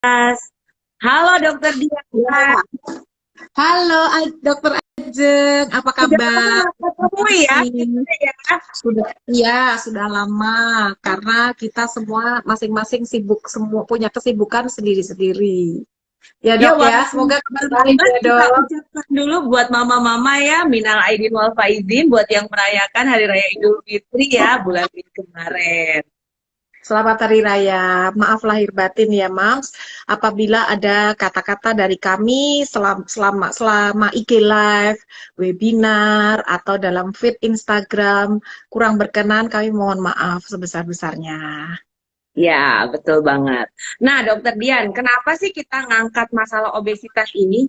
Mas. Halo Dokter Diana, Ya. Halo, Dokter Ajeng, apa udah lama kabar? nggak ketemu ya Masing kita ya. sudah, ya sudah lama karena kita semua masing-masing sibuk, semua punya kesibukan sendiri-sendiri. Ya Ya dok ya, semoga kabar baik 2019 ya kita dok. ucapkan dulu buat mama-mama ya, minal aidin wal faizin buat yang merayakan Hari Raya Idul Fitri ya bulan ini kemarin. Selamat Hari Raya. Maaf lahir batin ya, Mams. Apabila ada kata-kata dari kami selama IG Live, webinar, atau dalam feed Instagram kurang berkenan, kami mohon maaf sebesar-besarnya. Ya, betul banget. Nah, Dokter Dian, kenapa sih kita ngangkat masalah obesitas ini?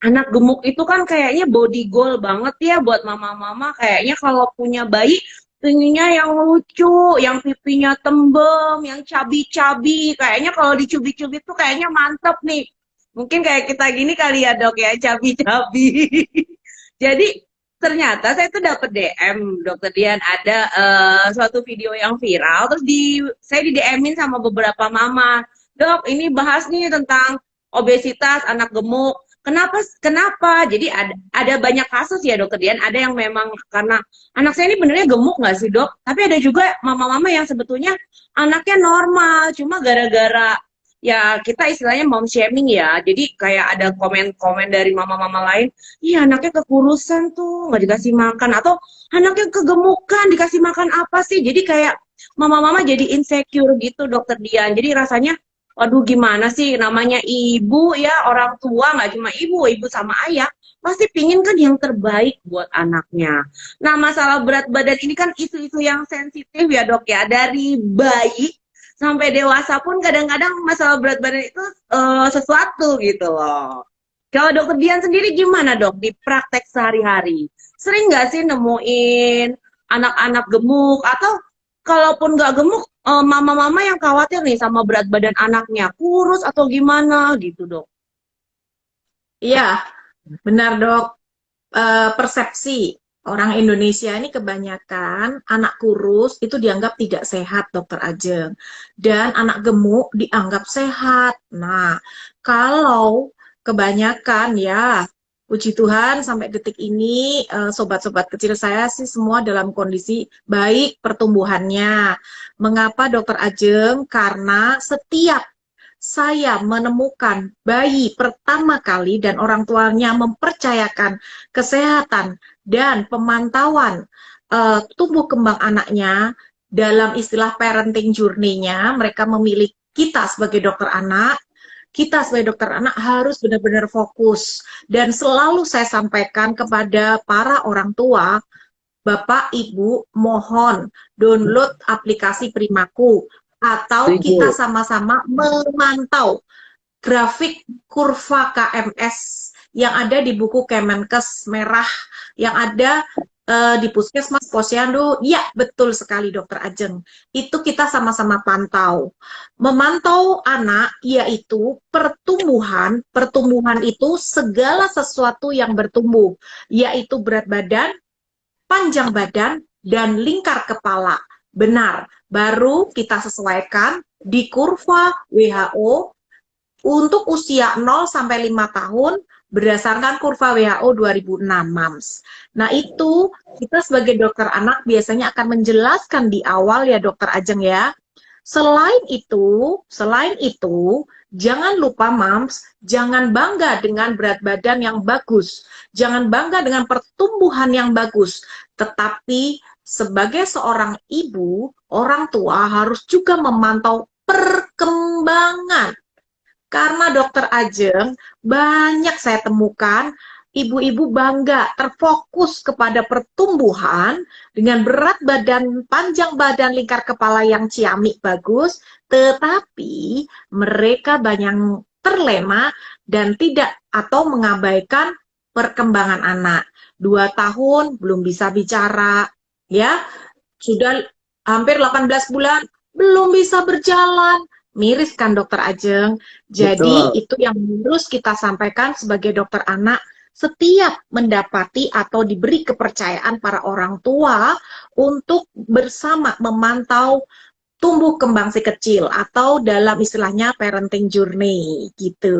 Anak gemuk itu kan kayaknya body goal banget ya buat mama-mama. Kayaknya kalau punya bayi, pengennya yang lucu, yang pipinya tembem, yang cabi-cabi. Kayaknya kalau dicubit-cubit tuh kayaknya mantep nih. Mungkin kayak kita gini kali ya dok ya, cabi-cabi. Jadi ternyata saya tuh dapet DM Dokter Dian ada suatu video yang viral, terus saya di DM-in sama beberapa mama. Dok, ini bahas nih tentang obesitas anak gemuk. Kenapa? Kenapa? Jadi ada banyak kasus ya Dokter Dian. Ada yang memang karena anak saya ini benernya gemuk nggak sih dok? Tapi ada juga mama-mama yang sebetulnya anaknya normal, cuma gara-gara ya kita istilahnya mom shaming ya. Jadi kayak ada komen-komen dari mama-mama lain, iya anaknya kekurusan tuh nggak dikasih makan atau anaknya kegemukan dikasih makan apa sih? Jadi kayak mama-mama jadi insecure gitu Dokter Dian. Jadi rasanya waduh gimana sih namanya ibu ya orang tua nggak cuma ibu, ibu sama ayah pasti pingin kan yang terbaik buat anaknya. Nah masalah berat badan ini kan isu-isu yang sensitif ya dok ya dari bayi sampai dewasa pun kadang-kadang masalah berat badan itu sesuatu gitu loh. Kalau dokter Dian sendiri gimana dok di praktek sehari-hari? Sering nggak sih nemuin anak-anak gemuk atau kalaupun nggak gemuk, mama-mama yang khawatir nih sama berat badan anaknya, kurus atau gimana gitu, Dok. Iya, benar dok. Persepsi orang Indonesia ini kebanyakan anak kurus itu dianggap tidak sehat, Dokter Ajeng. Dan anak gemuk dianggap sehat. Nah, kalau kebanyakan ya, puji Tuhan sampai detik ini sobat-sobat kecil saya sih semua dalam kondisi baik pertumbuhannya. Mengapa Dokter Ajeng? Karena setiap saya menemukan bayi pertama kali dan orang tuanya mempercayakan kesehatan dan pemantauan tumbuh kembang anaknya dalam istilah parenting journey-nya, mereka memilih kita sebagai dokter anak. Kita sebagai dokter anak harus benar-benar fokus dan selalu saya sampaikan kepada para orang tua, Bapak, Ibu, mohon download aplikasi Primaku atau kita Setuju. sama-sama memantau grafik kurva KMS yang ada di buku Kemenkes merah yang ada di Puskesmas Posyandu. Ya, betul sekali Dokter Ajeng. Itu kita sama-sama pantau. Memantau anak yaitu pertumbuhan, pertumbuhan itu segala sesuatu yang bertumbuh, yaitu berat badan, panjang badan, dan lingkar kepala. Benar, baru kita sesuaikan di kurva WHO untuk usia 0 sampai 5 tahun berdasarkan kurva WHO 2006 MAMS. Nah, itu kita sebagai dokter anak biasanya akan menjelaskan di awal ya Dokter Ajeng ya. Selain itu, jangan lupa Mams, jangan bangga dengan berat badan yang bagus. Jangan bangga dengan pertumbuhan yang bagus. Tetapi sebagai seorang ibu, orang tua harus juga memantau perkembangan. Karena Dokter Ajeng, banyak saya temukan ibu-ibu bangga terfokus kepada pertumbuhan dengan berat badan, panjang badan, lingkar kepala yang ciamik bagus, tetapi mereka banyak terlena dan tidak atau mengabaikan perkembangan anak. 2 tahun belum bisa bicara, ya sudah hampir 18 bulan belum bisa berjalan. Miris kan Dokter Ajeng? Jadi Betul. itu yang harus kita sampaikan sebagai dokter anak setiap mendapati atau diberi kepercayaan para orang tua untuk bersama memantau tumbuh kembang si kecil atau dalam istilahnya parenting journey gitu.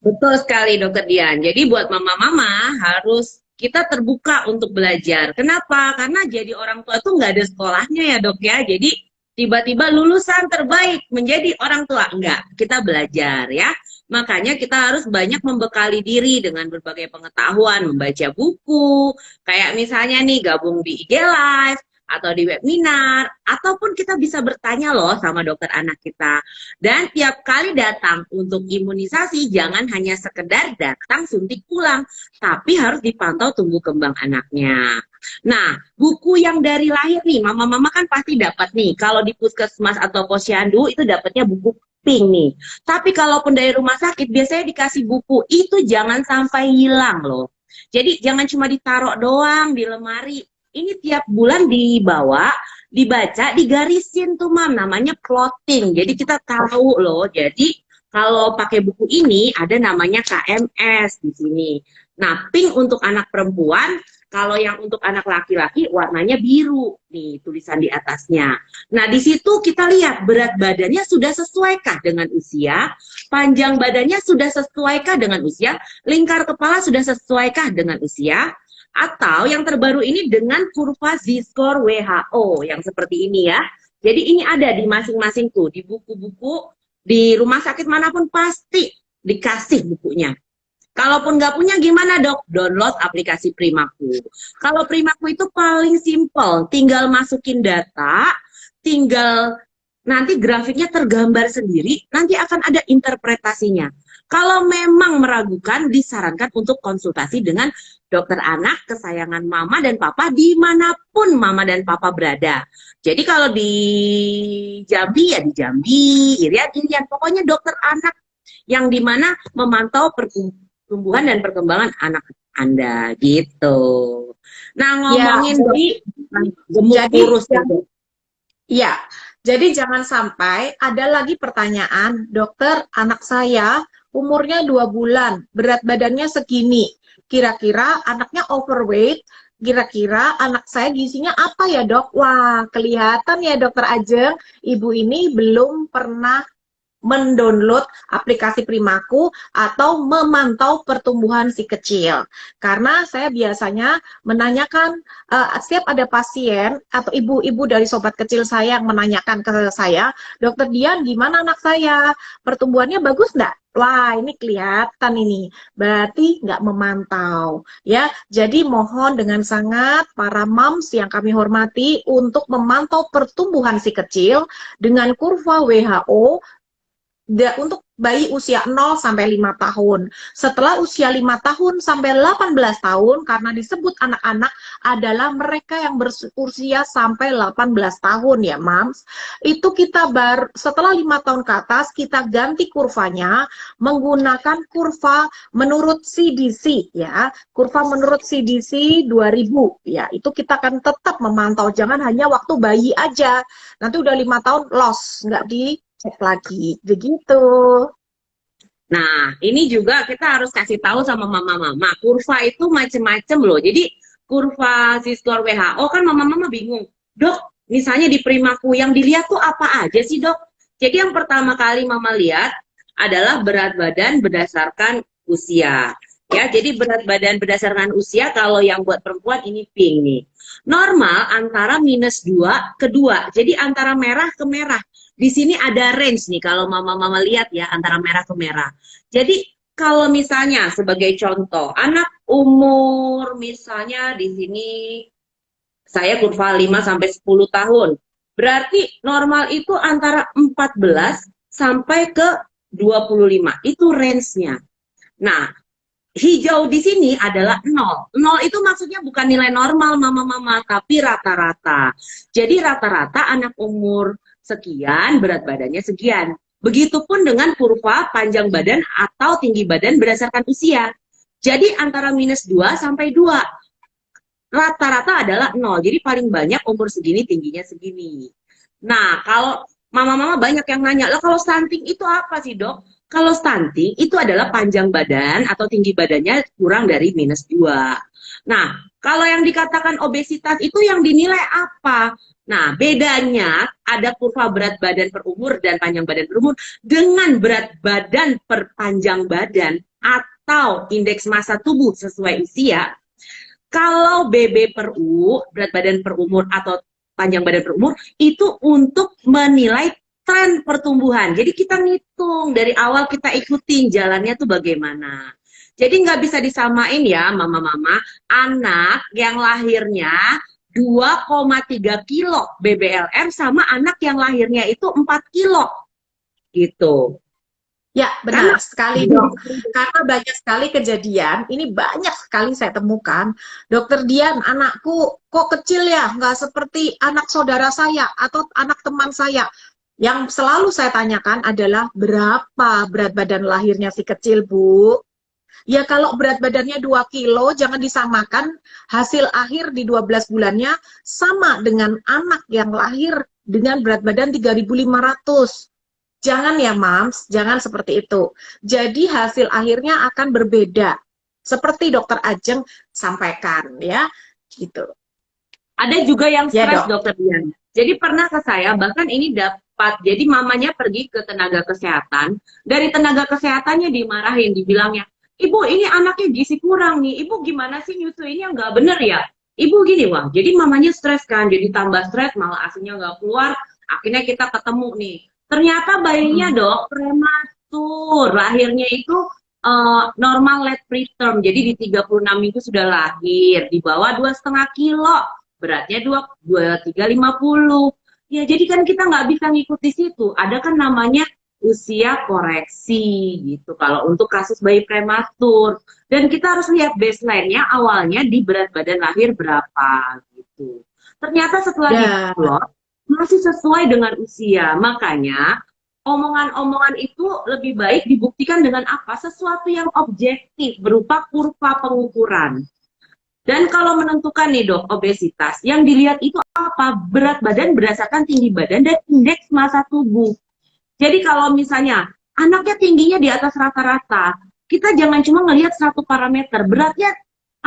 Betul sekali Dokter Dian. Jadi buat mama-mama harus kita terbuka untuk belajar. Kenapa? Karena jadi orang tua tuh nggak ada sekolahnya ya dok ya. Jadi tiba-tiba lulusan terbaik menjadi orang tua. Enggak, kita belajar ya. Makanya kita harus banyak membekali diri dengan berbagai pengetahuan, membaca buku, kayak misalnya nih gabung di IG Live, atau di webinar, ataupun kita bisa bertanya loh sama dokter anak kita. Dan tiap kali datang untuk imunisasi, jangan hanya sekedar datang suntik pulang, tapi harus dipantau tumbuh kembang anaknya. Nah, buku yang dari lahir nih, mama-mama kan pasti dapat nih. Kalau di puskesmas atau posyandu itu dapatnya buku pink nih. Tapi kalaupun dari rumah sakit, biasanya dikasih buku, itu jangan sampai hilang loh. Jadi jangan cuma ditaruh doang di lemari. Ini tiap bulan dibawa, dibaca, digarisin tuh mam, namanya plotting. Jadi kita tahu loh. Jadi kalau pakai buku ini ada namanya KMS di sini. Nah, pink untuk anak perempuan, kalau yang untuk anak laki-laki warnanya biru. Nih tulisan di atasnya. Nah, di situ kita lihat berat badannya sudah sesuaikah dengan usia, panjang badannya sudah sesuaikah dengan usia, lingkar kepala sudah sesuaikah dengan usia, atau yang terbaru ini dengan kurva Z-score WHO yang seperti ini ya. Jadi ini ada di masing-masing tuh, di buku-buku, di rumah sakit manapun pasti dikasih bukunya. Kalaupun nggak punya gimana dok? Download aplikasi Primaku. Kalau Primaku itu paling simple, tinggal masukin data, tinggal nanti grafiknya tergambar sendiri, nanti akan ada interpretasinya. Kalau memang meragukan, disarankan untuk konsultasi dengan dokter anak kesayangan mama dan papa dimanapun mama dan papa berada. Jadi kalau di Jambi ya di Jambi, Irian, pokoknya dokter anak yang dimana memantau pertumbuhan dan perkembangan anak Anda gitu. Nah ngomongin gemuk kurus gitu. Ya, jadi jangan sampai ada lagi pertanyaan, dokter anak saya umurnya 2 bulan, berat badannya segini. Kira-kira anaknya overweight, kira-kira anak saya gizinya apa ya dok? Wah, kelihatan ya dokter Ajeng, ibu ini belum pernah mendownload aplikasi Primaku atau memantau pertumbuhan si kecil. Karena saya biasanya menanyakan, setiap ada pasien atau ibu-ibu dari sobat kecil saya yang menanyakan ke saya, dokter Dian gimana anak saya? Pertumbuhannya bagus nggak? Wah, ini kelihatan ini. Berarti nggak memantau. Ya, jadi mohon dengan sangat para moms yang kami hormati untuk memantau pertumbuhan si kecil dengan kurva WHO untuk bayi usia 0 sampai 5 tahun. Setelah usia 5 tahun sampai 18 tahun, karena disebut anak-anak adalah mereka yang berusia sampai 18 tahun ya, Mams. Itu kita setelah 5 tahun ke atas, kita ganti kurvanya menggunakan kurva menurut CDC ya. Kurva menurut CDC 2000 ya. Itu kita akan tetap memantau, jangan hanya waktu bayi aja. Nanti udah 5 tahun loss, nggak cek lagi, begitu. Nah, ini juga kita harus kasih tahu sama mama-mama, kurva itu macem-macem loh. Jadi kurva Z-score WHO kan mama-mama bingung, dok, misalnya di Primaku yang dilihat tuh apa aja sih dok? Jadi yang pertama kali mama lihat adalah berat badan berdasarkan usia. Ya, jadi berat badan berdasarkan usia kalau yang buat perempuan ini pink nih. Normal antara -2 ke 2. Jadi antara merah ke merah. Di sini ada range nih kalau mama-mama lihat ya antara merah ke merah. Jadi kalau misalnya sebagai contoh anak umur misalnya di sini saya kurva 5 sampai 10 tahun. Berarti normal itu antara 14 sampai ke 25. Itu range-nya. Nah, hijau di sini adalah 0. 0 itu maksudnya bukan nilai normal mama-mama, tapi rata-rata. Jadi rata-rata anak umur sekian, berat badannya sekian. Begitupun dengan kurva panjang badan atau tinggi badan berdasarkan usia. Jadi antara -2 sampai 2. Rata-rata adalah 0. Jadi paling banyak umur segini, tingginya segini. Nah, kalau mama-mama banyak yang nanya, lah kalau stunting itu apa sih dok? Kalau stunting itu adalah panjang badan atau tinggi badannya kurang dari -2. Nah, Kalau yang dikatakan obesitas itu yang dinilai apa? Nah, bedanya ada kurva berat badan per umur dan panjang badan per umur dengan berat badan per panjang badan atau indeks massa tubuh sesuai usia. Kalau BB per U, berat badan per umur atau panjang badan per umur, itu untuk menilai tren pertumbuhan. Jadi kita ngitung dari awal, kita ikutin jalannya tuh bagaimana. Jadi nggak bisa disamain ya mama-mama, anak yang lahirnya 2,3 kilo BBLM sama anak yang lahirnya itu 4 kilo gitu. Ya, Karena benar sekali dok. Karena banyak sekali kejadian, ini banyak sekali saya temukan. Dokter Dian, anakku kok kecil ya, nggak seperti anak saudara saya atau anak teman saya. Yang selalu saya tanyakan adalah berapa berat badan lahirnya si kecil, Bu? Ya kalau berat badannya 2 kilo, jangan disamakan hasil akhir di 12 bulannya sama dengan anak yang lahir dengan berat badan 3.500. Jangan ya, Mams, jangan seperti itu. Jadi hasil akhirnya akan berbeda. Seperti Dokter Ajeng sampaikan ya, gitu. ada juga yang Ya, stres, Dok. Dokter Dian. Jadi pernah ke saya, bahkan ini dapat, jadi mamanya pergi ke tenaga kesehatan, dari tenaga kesehatannya dimarahin, dibilangnya, Ibu ini anaknya gizi kurang nih, Ibu gimana sih nyusuinnya nggak bener ya? Ibu gini, wah, jadi mamanya stres kan, jadi tambah stres, malah asinya nggak keluar, akhirnya kita ketemu nih. Ternyata bayinya Hmm. dok, prematur, lahirnya itu normal late preterm, jadi di 36 minggu sudah lahir, di bawah 2,5 kilo, beratnya 2350. Ya jadi kan kita nggak bisa ngikuti situ, ada kan namanya usia koreksi gitu kalau untuk kasus bayi prematur, dan kita harus lihat baseline-nya awalnya di berat badan lahir berapa gitu. Ternyata setelah Dan diplot masih sesuai dengan usia, makanya omongan-omongan itu lebih baik dibuktikan dengan apa? Sesuatu yang objektif berupa kurva pengukuran. Dan kalau menentukan nih dok, obesitas, yang dilihat itu apa? Berat badan berdasarkan tinggi badan dan indeks massa tubuh. Jadi kalau misalnya anaknya tingginya di atas rata-rata, kita jangan cuma ngelihat satu parameter. Beratnya,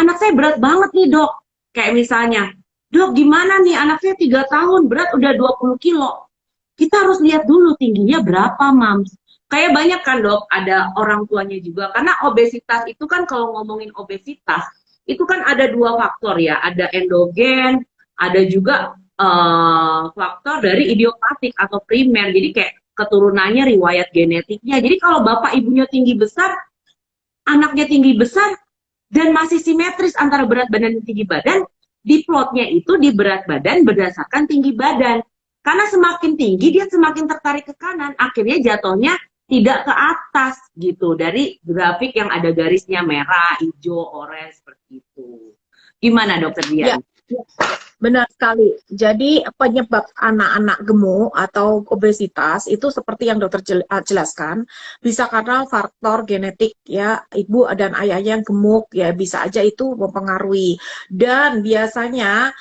anak saya berat banget nih dok. Kayak misalnya, dok gimana nih anaknya 3 tahun, berat udah 20 kilo. Kita harus lihat dulu tingginya berapa, Mams. Kayak banyak kan dok, ada orang tuanya juga. Karena obesitas itu kan kalau ngomongin obesitas, itu kan ada dua faktor ya. Ada endogen, ada juga faktor dari idiopatik atau primer. Jadi kayak keturunannya, riwayat genetiknya. Jadi kalau bapak ibunya tinggi besar, anaknya tinggi besar, dan masih simetris antara berat badan dan tinggi badan, di plotnya itu di berat badan berdasarkan tinggi badan. Karena semakin tinggi dia semakin tertarik ke kanan, akhirnya jatuhnya tidak ke atas gitu. Dari grafik yang ada garisnya merah, hijau, orange seperti itu. Gimana dokter ya, Dian? benar sekali. Jadi penyebab anak-anak gemuk atau obesitas itu seperti yang dokter jelaskan, bisa karena faktor genetik ya, ibu dan ayahnya yang gemuk ya bisa aja itu mempengaruhi. Dan biasanya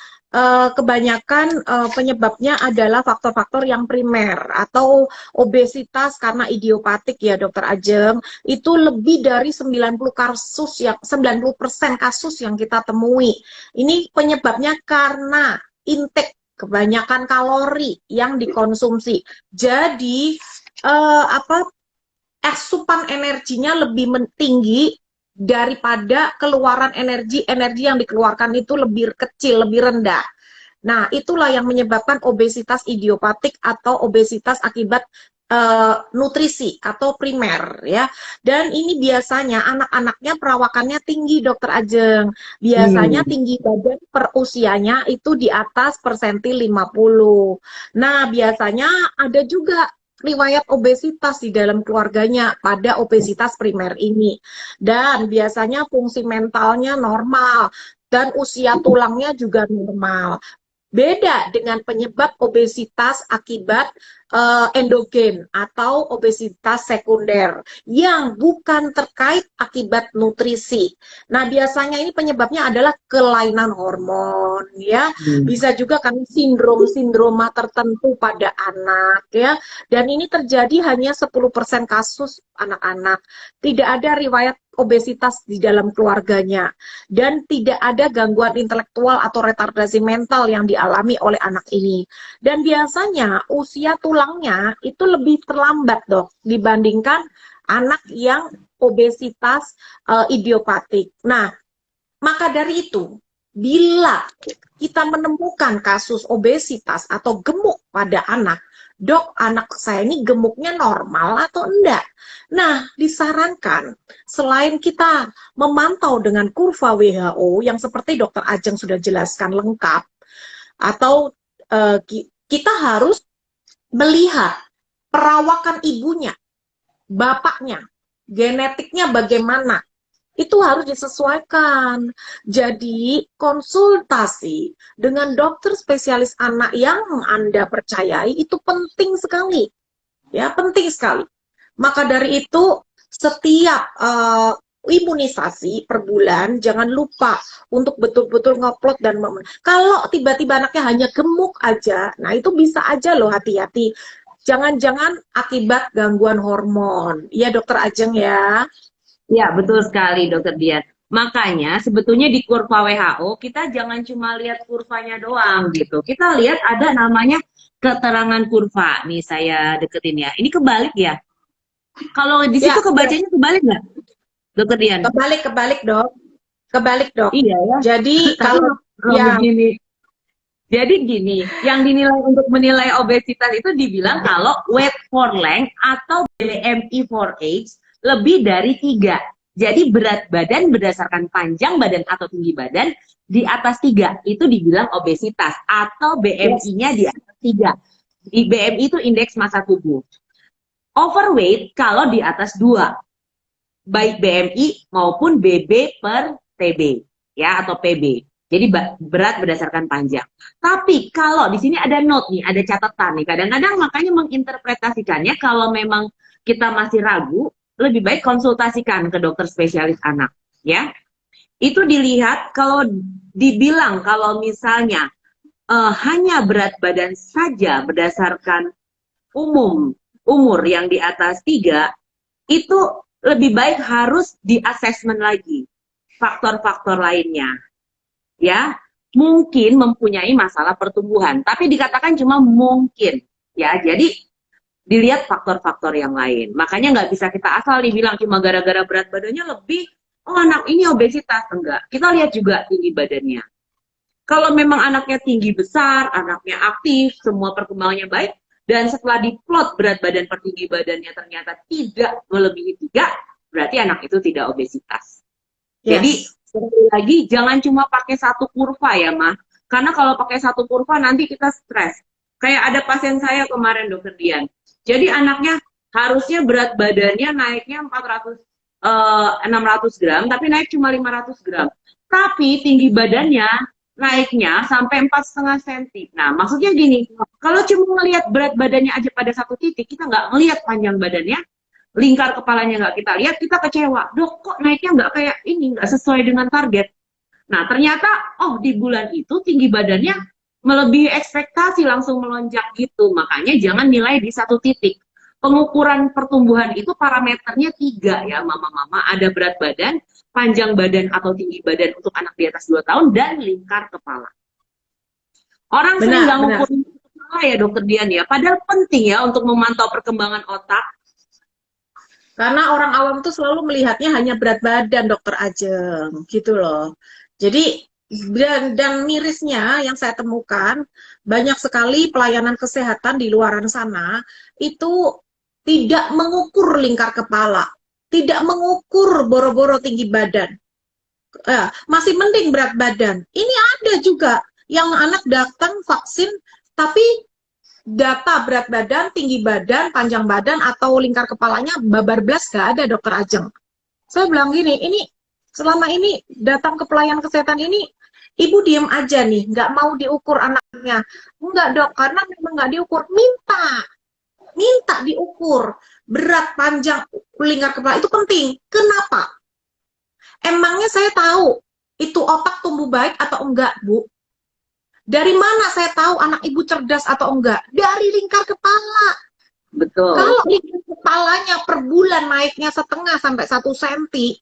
kebanyakan penyebabnya adalah faktor-faktor yang primer atau obesitas karena idiopatik ya dokter Ajeng, itu lebih dari 90% kasus yang kita temui. Ini penyebabnya karena intake kebanyakan kalori yang dikonsumsi. Jadi asupan energinya lebih tinggi daripada keluaran energi yang dikeluarkan itu lebih kecil, lebih rendah. Nah, itulah yang menyebabkan obesitas idiopatik atau obesitas akibat nutrisi atau primer ya. Dan ini biasanya anak-anaknya perawakannya tinggi dokter Ajeng. Biasanya tinggi badan per usianya itu di atas persentil 50. Nah, biasanya ada juga riwayat obesitas di dalam keluarganya pada obesitas primer ini. Dan biasanya fungsi mentalnya normal dan usia tulangnya juga normal. Beda dengan penyebab obesitas akibat endogen atau obesitas sekunder yang bukan terkait akibat nutrisi. Nah, biasanya ini penyebabnya adalah kelainan hormon ya. Bisa juga kan sindroma tertentu pada anak ya. Dan ini terjadi hanya 10% kasus anak-anak. Tidak ada riwayat obesitas di dalam keluarganya dan tidak ada gangguan intelektual atau retardasi mental yang dialami oleh anak ini. Dan biasanya usia tulangnya itu lebih terlambat, Dok, dibandingkan anak yang obesitas idiopatik. Nah, maka dari itu, bila kita menemukan kasus obesitas atau gemuk pada anak, dok, anak saya ini gemuknya normal atau enggak? Nah, disarankan selain kita memantau dengan kurva WHO yang seperti dokter Ajeng sudah jelaskan lengkap, atau kita harus melihat perawakan ibunya, bapaknya, genetiknya bagaimana. Itu harus disesuaikan. Jadi, konsultasi dengan dokter spesialis anak yang Anda percayai itu penting sekali. Ya, penting sekali. Maka dari itu, setiap imunisasi per bulan, jangan lupa untuk betul-betul ngeplot dan kalau tiba-tiba anaknya hanya gemuk aja, nah itu bisa aja loh, hati-hati. Jangan-jangan akibat gangguan hormon. Iya, dokter Ajeng ya. Ya, betul sekali, Dokter Dian. Makanya sebetulnya di kurva WHO kita jangan cuma lihat kurvanya doang gitu. Kita lihat ada namanya keterangan kurva. Nih saya deketin ya. Ini kebalik ya. Kalau di situ kebacanya kebalik nggak, Dokter Dian? Kebalik dok. Kebalik dok. Iya ya. Jadi kalau begini. Jadi gini, yang dinilai untuk menilai obesitas itu dibilang kalau weight for length atau BMI for age lebih dari 3. Jadi berat badan berdasarkan panjang badan atau tinggi badan di atas 3 itu dibilang obesitas atau BMI-nya di atas 3. Di BMI itu indeks massa tubuh. Overweight kalau di atas 2. Baik BMI maupun BB per TB ya atau PB. Jadi berat berdasarkan panjang. Tapi kalau di sini ada note nih, ada catatan nih. Kadang-kadang makanya menginterpretasikannya kalau memang kita masih ragu, lebih baik konsultasikan ke dokter spesialis anak, ya. Itu dilihat kalau dibilang kalau misalnya hanya berat badan saja berdasarkan umur yang di atas 3, itu lebih baik harus di-assessment lagi faktor-faktor lainnya, ya. Mungkin mempunyai masalah pertumbuhan, tapi dikatakan cuma mungkin, ya. Jadi dilihat faktor-faktor yang lain. Makanya nggak bisa kita asal dibilang cuma gara-gara berat badannya lebih, oh anak ini obesitas. Enggak. Kita lihat juga tinggi badannya. Kalau memang anaknya tinggi besar, anaknya aktif, semua perkembangannya baik, dan setelah diplot berat badan per tinggi badannya ternyata tidak melebihi 3, berarti anak itu tidak obesitas. Yes. Jadi, sekali lagi, jangan cuma pakai satu kurva ya, Mah. Karena kalau pakai satu kurva nanti kita stres. Kayak ada pasien saya kemarin, Dokter Dian. Jadi anaknya harusnya berat badannya naiknya 600 gram, tapi naik cuma 500 gram. Tapi tinggi badannya naiknya sampai 4,5 cm. Nah, maksudnya gini, kalau cuma ngelihat berat badannya aja pada satu titik, kita nggak ngelihat panjang badannya, lingkar kepalanya nggak kita lihat, kita kecewa. Dok, kok naiknya nggak kayak ini, nggak sesuai dengan target. Nah, ternyata, oh di bulan itu tinggi badannya melebihi ekspektasi, langsung melonjak gitu. Makanya jangan nilai di satu titik. Pengukuran pertumbuhan itu parameternya 3 ya, mama-mama. Ada berat badan, panjang badan atau tinggi badan untuk anak di atas 2 tahun, dan lingkar kepala. Orang sering nggak ngukurin kepala ya, Dokter Dian ya. Padahal penting ya untuk memantau perkembangan otak. Karena orang awam tuh selalu melihatnya hanya berat badan, Dokter Ajeng, gitu loh. Jadi dan mirisnya yang saya temukan, banyak sekali pelayanan kesehatan di luaran sana itu tidak mengukur lingkar kepala, tidak mengukur boro-boro tinggi badan, masih mending berat badan. Ini ada juga yang anak datang vaksin tapi data berat badan, tinggi badan, panjang badan atau lingkar kepalanya babar belas gak ada, Dokter Ajeng. Saya bilang gini, ini selama ini datang ke pelayanan kesehatan ini, ibu diem aja nih, nggak mau diukur anaknya. Enggak dok, karena memang nggak diukur, minta. minta diukur berat panjang lingkar kepala, itu penting. Kenapa? Emangnya saya tahu itu otak tumbuh baik atau enggak, Bu? Dari mana saya tahu anak ibu cerdas atau enggak? Dari lingkar kepala. Betul. Kalau lingkar kepalanya per bulan naiknya 0,5 sampai 1 senti,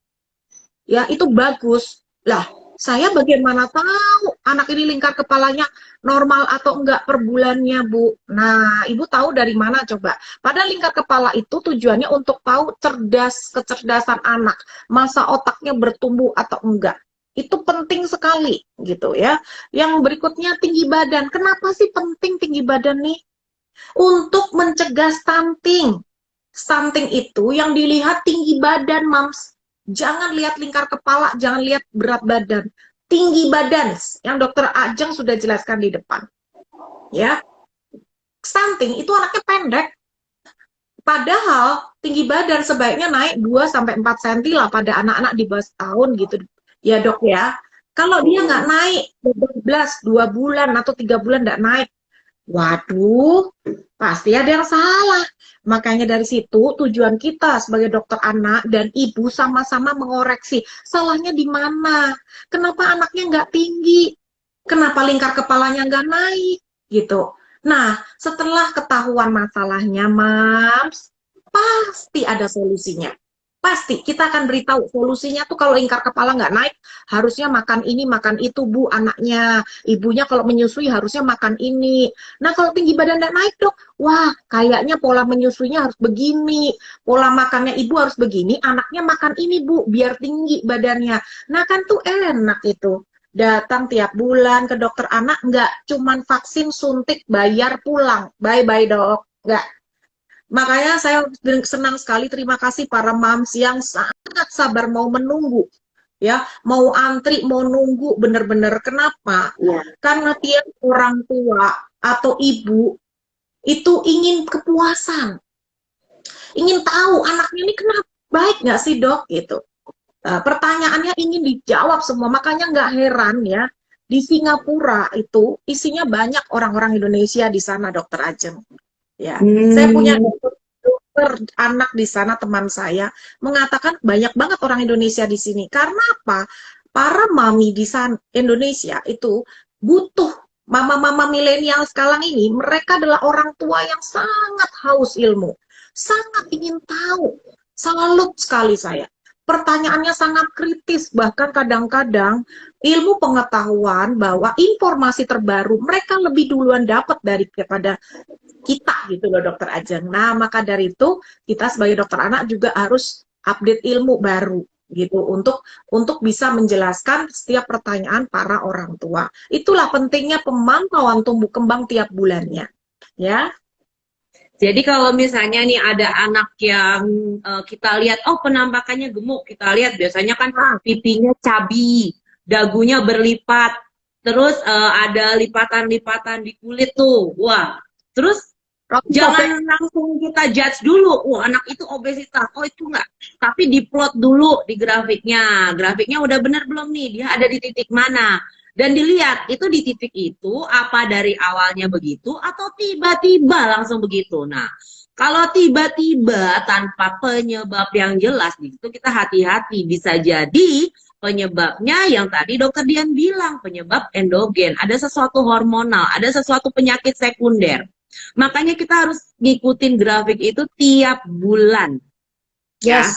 ya itu bagus. Lah, saya bagaimana tahu anak ini lingkar kepalanya normal atau enggak per bulannya, Bu? Nah, Ibu tahu dari mana coba? Padahal lingkar kepala itu tujuannya untuk tahu kecerdasan anak, masa otaknya bertumbuh atau enggak. Itu penting sekali gitu ya. Yang berikutnya tinggi badan. Kenapa sih penting tinggi badan nih? Untuk mencegah stunting. Stunting itu yang dilihat tinggi badan, Mams. Jangan lihat lingkar kepala, jangan lihat berat badan. Tinggi badan yang Dokter Ajeng sudah jelaskan di depan. Ya. Stunting itu anaknya pendek. Padahal tinggi badan sebaiknya naik 2 sampai 4 cm lah pada anak-anak di bawah tahun gitu. Ya, Dok ya. Kalau dia nggak naik 12, 2 bulan atau 3 bulan nggak naik, waduh, pasti ada yang salah. Makanya dari situ tujuan kita sebagai dokter anak dan ibu sama-sama mengoreksi salahnya di mana. Kenapa anaknya nggak tinggi? Kenapa lingkar kepalanya nggak naik? Gitu. Nah, setelah ketahuan masalahnya, Mams, pasti ada solusinya. Pasti kita akan beritahu solusinya tuh kalau lingkar kepala nggak naik, harusnya makan ini, makan itu, Bu, anaknya. Ibunya kalau menyusui harusnya makan ini. Nah, kalau tinggi badan nggak naik, Dok, wah, kayaknya pola menyusuinya harus begini, pola makannya ibu harus begini, anaknya makan ini, Bu, biar tinggi badannya. Nah, kan tuh enak itu. Datang tiap bulan ke dokter anak, nggak cuman vaksin, suntik, bayar, pulang. Bye-bye, Dok. Nggak. Makanya saya senang sekali, terima kasih para moms yang sangat sabar mau menunggu. Ya, mau antri, mau nunggu, bener-bener. Kenapa? Ya. Karena tiap orang tua atau ibu itu ingin kepuasan, ingin tahu anaknya ini kenapa, baik nggak sih, Dok, gitu. Pertanyaannya ingin dijawab semua, makanya nggak heran ya, di Singapura itu isinya banyak orang-orang Indonesia di sana, Dokter Ajeng. Ya, saya punya dokter anak di sana, teman saya mengatakan banyak banget orang Indonesia di sini. Karena apa? Para mami di sana Indonesia itu butuh, mama-mama milenial sekarang ini, mereka adalah orang tua yang sangat haus ilmu, sangat ingin tahu. Salut sekali saya. Pertanyaannya sangat kritis, bahkan kadang-kadang ilmu pengetahuan bahwa informasi terbaru mereka lebih duluan dapat daripada kita gitu loh, Dokter Ajeng. Nah, maka dari itu kita sebagai dokter anak juga harus update ilmu baru gitu untuk bisa menjelaskan setiap pertanyaan para orang tua. Itulah pentingnya pemantauan tumbuh kembang tiap bulannya. Ya. Jadi kalau misalnya nih ada anak yang kita lihat, oh penampakannya gemuk, kita lihat biasanya kan pipinya cabi, dagunya berlipat, terus ada lipatan-lipatan di kulit tuh, wah. Terus jangan langsung kita judge dulu, wah anak itu obesitas, oh itu enggak. Tapi diplot dulu di grafiknya, grafiknya udah bener belum nih, dia ada di titik mana. Dan dilihat itu di titik itu apa dari awalnya begitu atau tiba-tiba langsung begitu. Nah, kalau tiba-tiba tanpa penyebab yang jelas di situ kita hati-hati, bisa jadi penyebabnya yang tadi dokter Dian bilang, penyebab endogen, ada sesuatu hormonal, ada sesuatu penyakit sekunder. Makanya kita harus ngikutin grafik itu tiap bulan. Ya.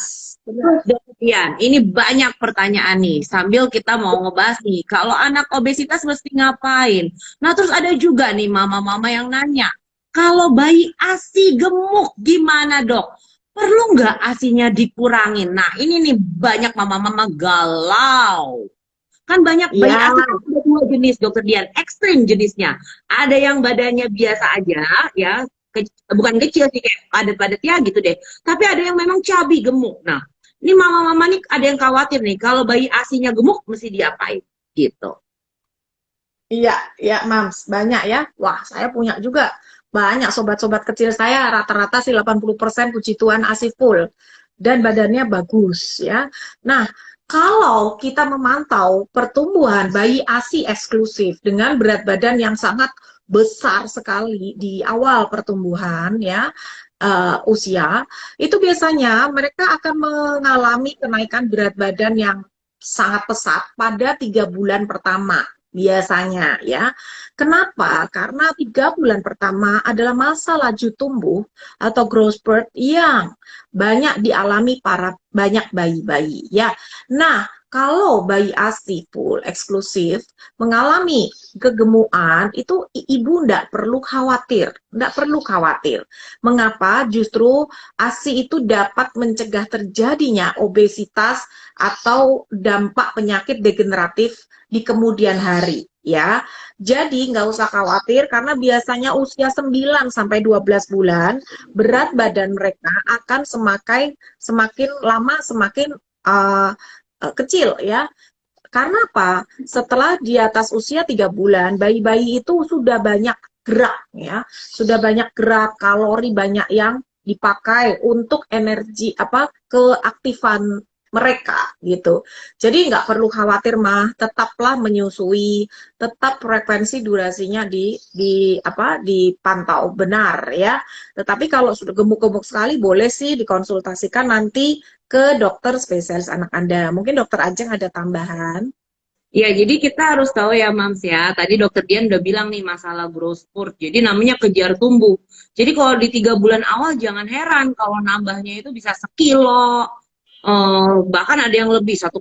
Kemudian, ini banyak pertanyaan nih, sambil kita mau ngebahas nih, kalau anak obesitas mesti ngapain? Nah, terus ada juga nih mama-mama yang nanya, kalau bayi ASI gemuk gimana, Dok? Perlu nggak ASINya dikurangin? Nah, ini nih banyak mama-mama galau. Kan banyak bayi ASI kan ada 2 jenis, Dokter Dian, ekstrim jenisnya. Ada yang badannya biasa aja, ya, bukan kecil sih, kayak padat-padat ya gitu deh. Tapi ada yang memang cabi, gemuk. Nah, ini mama-mama nih ada yang khawatir nih, kalau bayi ASINya gemuk mesti diapain? Gitu. Iya, ya Mams, banyak ya. Wah, saya punya juga banyak sobat-sobat kecil saya, rata-rata sih 80% puji Tuhan ASI full. dan badannya bagus ya. Nah, kalau kita memantau pertumbuhan bayi ASI eksklusif dengan berat badan yang sangat besar sekali di awal pertumbuhan ya, usia, itu biasanya mereka akan mengalami kenaikan berat badan yang sangat pesat pada 3 bulan pertama biasanya ya. Kenapa? Karena 3 bulan pertama adalah masa laju tumbuh atau growth spurt yang banyak dialami para banyak bayi-bayi ya. Nah, kalau bayi ASI full eksklusif mengalami kegemukan, itu ibu tidak perlu khawatir, tidak perlu khawatir. Mengapa? Justru ASI itu dapat mencegah terjadinya obesitas atau dampak penyakit degeneratif di kemudian hari ya. Jadi nggak usah khawatir karena biasanya usia 9 sampai 12 bulan berat badan mereka akan semakin lama semakin kecil ya. Karena apa? Setelah di atas usia 3 bulan, bayi-bayi itu sudah banyak gerak ya, sudah banyak gerak, kalori banyak yang dipakai untuk energi keaktifan mereka gitu. Jadi nggak perlu khawatir mah, tetaplah menyusui, tetap frekuensi durasinya dipantau benar ya. Tetapi kalau sudah gemuk-gemuk sekali boleh sih dikonsultasikan nanti ke dokter spesialis anak Anda. Mungkin dokter Ajeng ada tambahan. Ya, jadi kita harus tahu ya, Mams ya. Tadi dokter Dian udah bilang nih masalah growth spurt. Jadi namanya kejar tumbuh. Jadi kalau di 3 bulan awal jangan heran kalau nambahnya itu bisa sekilo, bahkan ada yang lebih 1,1,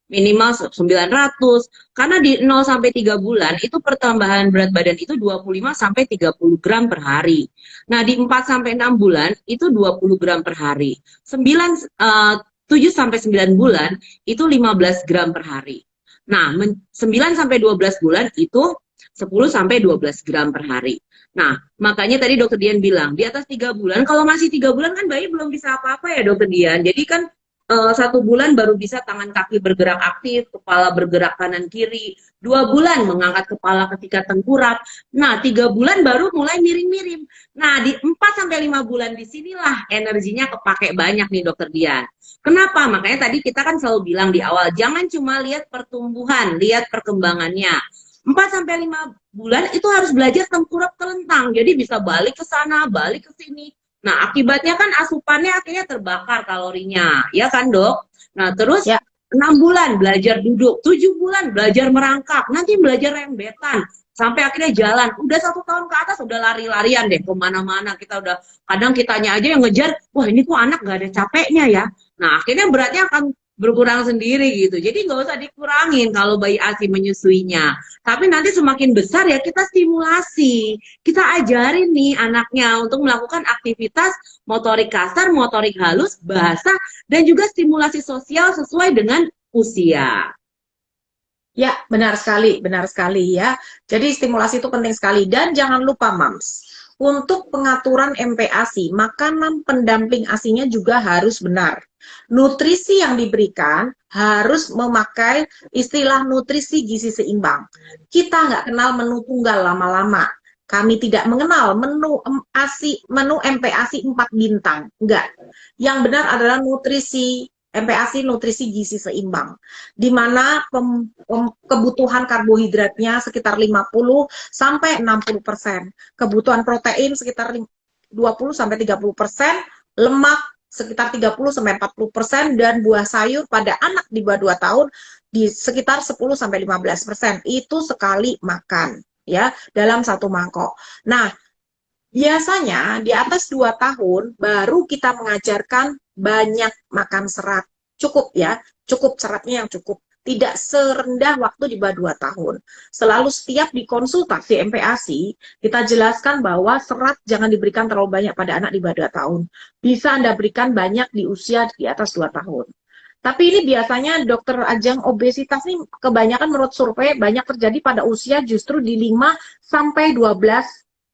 minimal 900. Karena di 0 sampai 3 bulan itu pertambahan berat badan itu 25 sampai 30 gram per hari. Nah, di 4 sampai 6 bulan itu 20 gram per hari. 7 sampai 9 bulan itu 15 gram per hari. Nah, 9 sampai 12 bulan itu 10 sampai 12 gram per hari. Nah, makanya tadi dokter Dian bilang, di atas 3 bulan, kalau masih 3 bulan kan bayi belum bisa apa-apa ya dokter Dian. Jadi kan 1 bulan baru bisa tangan kaki bergerak aktif, kepala bergerak kanan kiri. 2 bulan mengangkat kepala ketika tengkurap. Nah, 3 bulan baru mulai miring-miring. Nah, di 4 sampai 5 bulan disinilah energinya kepake banyak nih dokter Dian. Kenapa? Makanya tadi kita kan selalu bilang di awal, jangan cuma lihat pertumbuhan, lihat perkembangannya. 4 sampai 5 bulan itu harus belajar tengkurap telentang. Jadi bisa balik ke sana, balik ke sini. Nah, akibatnya kan asupannya akhirnya terbakar kalorinya, ya kan dok? Nah, terus Ya. 6 bulan belajar duduk, 7 bulan belajar merangkak, nanti belajar rembetan, sampai akhirnya jalan. Udah 1 tahun ke atas udah lari-larian deh kemana-mana. Kita udah, kadang kitanya aja yang ngejar, wah ini kok anak gak ada capeknya ya. Nah, akhirnya beratnya akan berkurang sendiri gitu. Jadi nggak usah dikurangin kalau bayi ASI menyusuinya. Tapi nanti semakin besar ya kita stimulasi. Kita ajarin nih anaknya untuk melakukan aktivitas motorik kasar, motorik halus, bahasa, dan juga stimulasi sosial sesuai dengan usia. Ya, benar sekali ya. Jadi stimulasi itu penting sekali. Dan jangan lupa, Mams, untuk pengaturan MPASI, makanan pendamping ASINya juga harus benar. Nutrisi yang diberikan harus memakai istilah nutrisi gizi seimbang. Kita nggak kenal menu tunggal lama-lama. Kami tidak mengenal menu MPASI 4 bintang. Enggak. Yang benar adalah nutrisi MPASI nutrisi gizi seimbang, di mana kebutuhan karbohidratnya sekitar 50 sampai 60%, kebutuhan protein sekitar 20 sampai 30%, lemak sekitar 30 sampai 40%, dan buah sayur pada anak di bawah 2 tahun di sekitar 10 sampai 15%. Itu sekali makan ya dalam 1 mangkok. Nah, biasanya di atas 2 tahun baru kita mengajarkan banyak makan serat. Cukup ya, cukup seratnya yang cukup. Tidak serendah waktu di bawah 2 tahun. Selalu setiap di konsultasi MPASI, kita jelaskan bahwa serat jangan diberikan terlalu banyak pada anak di bawah 2 tahun. Bisa Anda berikan banyak di usia di atas 2 tahun. Tapi ini biasanya dokter Ajeng, obesitas ini kebanyakan menurut survei banyak terjadi pada usia justru di 5 sampai 12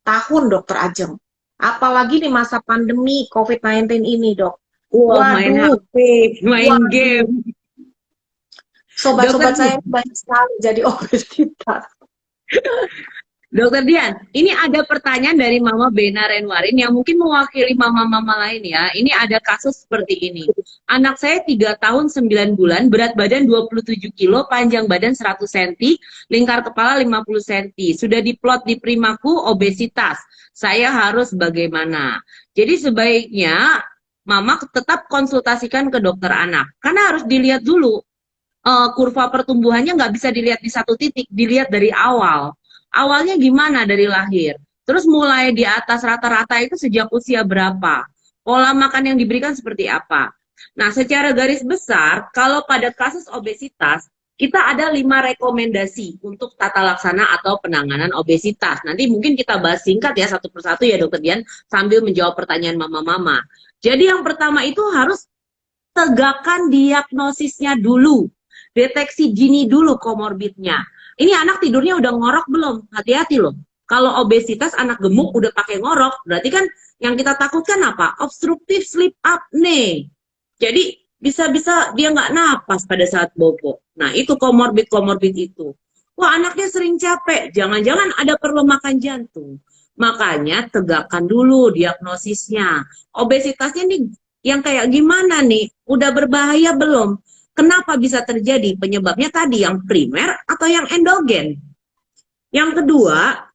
tahun dokter Ajeng. Apalagi di masa pandemi COVID-19 ini, dok. Wah, main HP, main game. Sobat-sobat saya banyak sekali jadi obesitas. Dokter Dian, ini ada pertanyaan dari Mama Bena Renwarin yang mungkin mewakili mama-mama lain ya. Ini ada kasus seperti ini. Anak saya 3 tahun 9 bulan, berat badan 27 kilo, panjang badan 100 cm, lingkar kepala 50 cm. Sudah diplot di primaku obesitas. Saya harus bagaimana? Jadi sebaiknya Mama tetap konsultasikan ke dokter anak. Karena harus dilihat dulu kurva pertumbuhannya nggak bisa dilihat di satu titik, dilihat dari awal. Awalnya gimana dari lahir? Terus mulai di atas rata-rata itu sejak usia berapa? Pola makan yang diberikan seperti apa? Nah, secara garis besar, kalau pada kasus obesitas, kita ada 5 rekomendasi untuk tata laksana atau penanganan obesitas. Nanti mungkin kita bahas singkat ya satu persatu ya Dokter Dian, sambil menjawab pertanyaan mama-mama. Jadi yang pertama itu harus tegakkan diagnosisnya dulu. Deteksi dini dulu komorbidnya. Ini anak tidurnya udah ngorok belum? Hati-hati loh. Kalau obesitas anak gemuk udah pakai ngorok, berarti kan yang kita takutkan apa? Obstructive sleep apnea. Jadi bisa-bisa dia nggak napas pada saat bobo. Nah itu komorbid-komorbid itu. Wah anaknya sering capek, jangan-jangan ada perlemakan jantung. Makanya tegakkan dulu diagnosisnya. Obesitasnya nih yang kayak gimana nih? Udah berbahaya belum? Kenapa bisa terjadi? Penyebabnya tadi yang primer atau yang endogen. Yang kedua,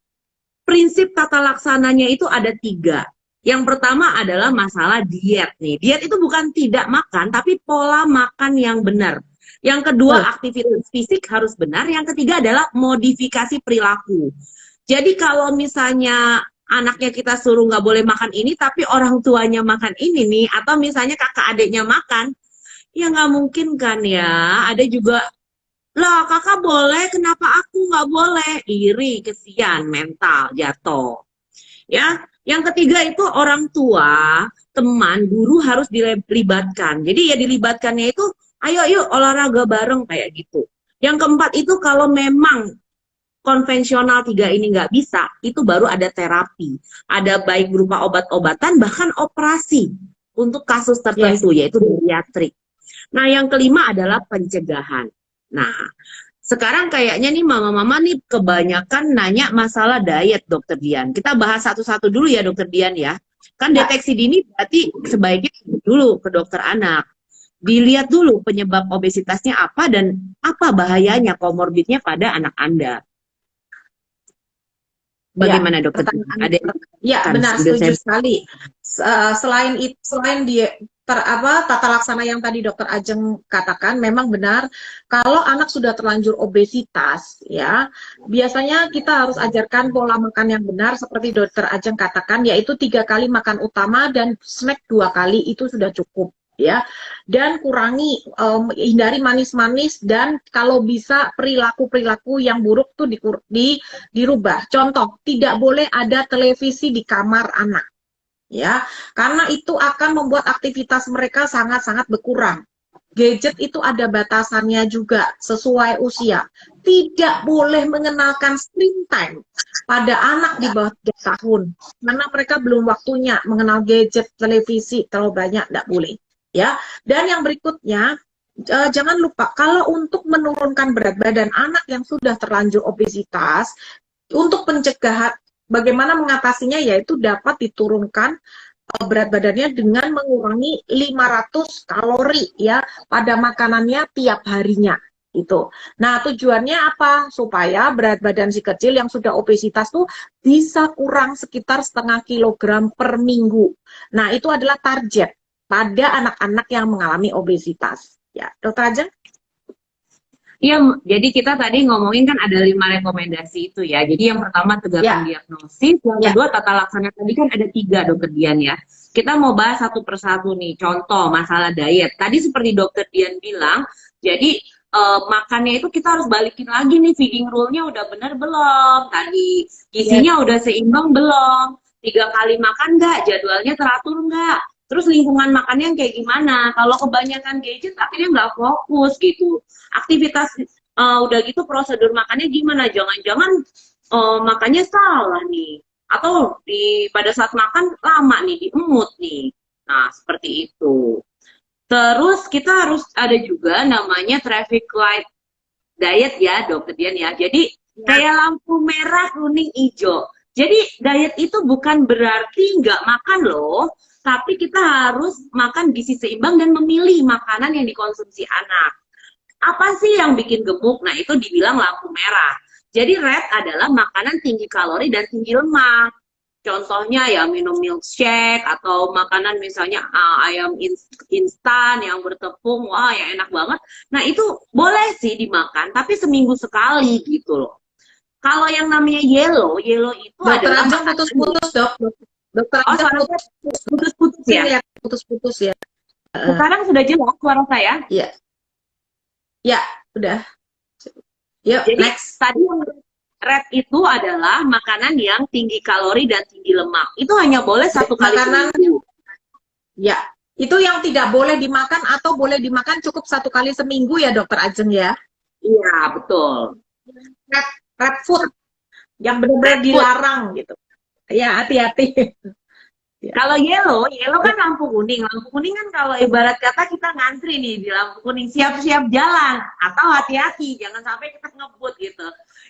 prinsip tata laksananya itu ada 3. Yang pertama adalah masalah diet nih. Diet itu bukan tidak makan, tapi pola makan yang benar. Yang kedua, aktivitas fisik harus benar. Yang ketiga adalah modifikasi perilaku. Jadi kalau misalnya anaknya kita suruh nggak boleh makan ini, tapi orang tuanya makan ini nih, atau misalnya kakak adiknya makan, ya nggak mungkin kan ya. Ada juga, lah kakak boleh, kenapa aku nggak boleh? Iri, kesian, mental, jatuh. Ya, yang ketiga itu orang tua, teman, guru harus dilibatkan. Jadi ya dilibatkannya itu, ayo yuk olahraga bareng kayak gitu. Yang keempat itu kalau memang konvensional 3 ini nggak bisa, itu baru ada terapi. Ada baik berupa obat-obatan, bahkan operasi untuk kasus tertentu, yaitu bariatrik. Nah, yang kelima adalah pencegahan. Nah, sekarang kayaknya nih mama-mama nih kebanyakan nanya masalah diet, Dokter Dian. Kita bahas satu-satu dulu ya, Dokter Dian ya. Kan deteksi dini berarti sebaiknya dulu ke dokter anak. Dilihat dulu penyebab obesitasnya apa dan apa bahayanya komorbidnya pada anak Anda. Bagaimana Dokter? Ada ya benar, setuju sekali. Selain dia tata laksana yang tadi Dokter Ajeng katakan, memang benar kalau anak sudah terlanjur obesitas ya, biasanya kita harus ajarkan pola makan yang benar seperti Dokter Ajeng katakan, yaitu 3 kali makan utama dan snack 2 kali itu sudah cukup ya, dan kurangi hindari manis-manis, dan kalau bisa perilaku-perilaku yang buruk tuh dirubah. Contoh, tidak boleh ada televisi di kamar anak ya, karena itu akan membuat aktivitas mereka sangat-sangat berkurang. Gadget itu ada batasannya juga sesuai usia. Tidak boleh mengenalkan screen time pada anak di bawah 3 tahun, karena mereka belum waktunya mengenal gadget, televisi terlalu banyak, tidak boleh. Ya, dan yang berikutnya, jangan lupa kalau untuk menurunkan berat badan anak yang sudah terlanjur obesitas, untuk pencegahan bagaimana mengatasinya, yaitu dapat diturunkan berat badannya dengan mengurangi 500 kalori ya pada makanannya tiap harinya itu. Nah, tujuannya apa? Supaya berat badan si kecil yang sudah obesitas tuh bisa kurang sekitar setengah kilogram per minggu. Nah, itu adalah target pada anak-anak yang mengalami obesitas. Ya, Dokter Ajeng? Iya, jadi kita tadi ngomongin kan ada 5 rekomendasi itu ya. Jadi yang pertama tegakkan diagnosis, yang kedua tata laksana tadi kan ada 3 Dokter Dian ya. Kita mau bahas satu persatu nih. Contoh masalah diet. Tadi seperti Dokter Dian bilang, jadi makannya itu kita harus balikin lagi nih, feeding rule-nya udah bener belum? Tadi gizinya udah seimbang belum? 3 kali makan nggak? Jadwalnya teratur nggak? Terus lingkungan makannya yang kayak gimana? Kalau kebanyakan gadget akhirnya nggak fokus gitu. Aktivitas udah gitu prosedur makannya gimana? Jangan-jangan makannya salah nih. Atau pada saat makan lama nih, diemut nih. Nah, seperti itu. Terus kita harus ada juga namanya traffic light diet ya, Dokter Dian ya. Jadi Ya, Kayak lampu merah, kuning, hijau. Jadi diet itu bukan berarti nggak makan loh, tapi kita harus makan gizi seimbang dan memilih makanan yang dikonsumsi anak. Apa sih yang bikin gemuk? Nah, itu dibilang lampu merah. Jadi red adalah makanan tinggi kalori dan tinggi lemak. Contohnya ya minum milkshake atau makanan misalnya ayam instan yang bertepung, wah ya enak banget. Nah, itu boleh sih dimakan, tapi seminggu sekali gitu loh. Kalau yang namanya yellow, yellow itu dokter adalah Ajeng makanan. putus-putus dok. Dokter Oh, Ajeng suara saya putus-putus ya. ya, putus-putus ya. Sekarang sudah jelas suara saya. Iya, ya, udah. Yuk, Jadi next. tadi yang red itu adalah makanan yang tinggi kalori dan tinggi lemak. Itu hanya boleh satu kali Makanan, seminggu. ya. Itu yang tidak boleh dimakan atau boleh dimakan cukup 1 kali seminggu ya, dokter Ajeng ya. Iya, betul. Red, red food yang benar-benar Red food. dilarang gitu. Ya, hati-hati. Ya. Kalau yellow, yellow kan lampu kuning. Lampu kuning kan kalau ibarat kata kita ngantri nih di lampu kuning, siap-siap jalan. Atau hati-hati, jangan sampai kita ngebut gitu.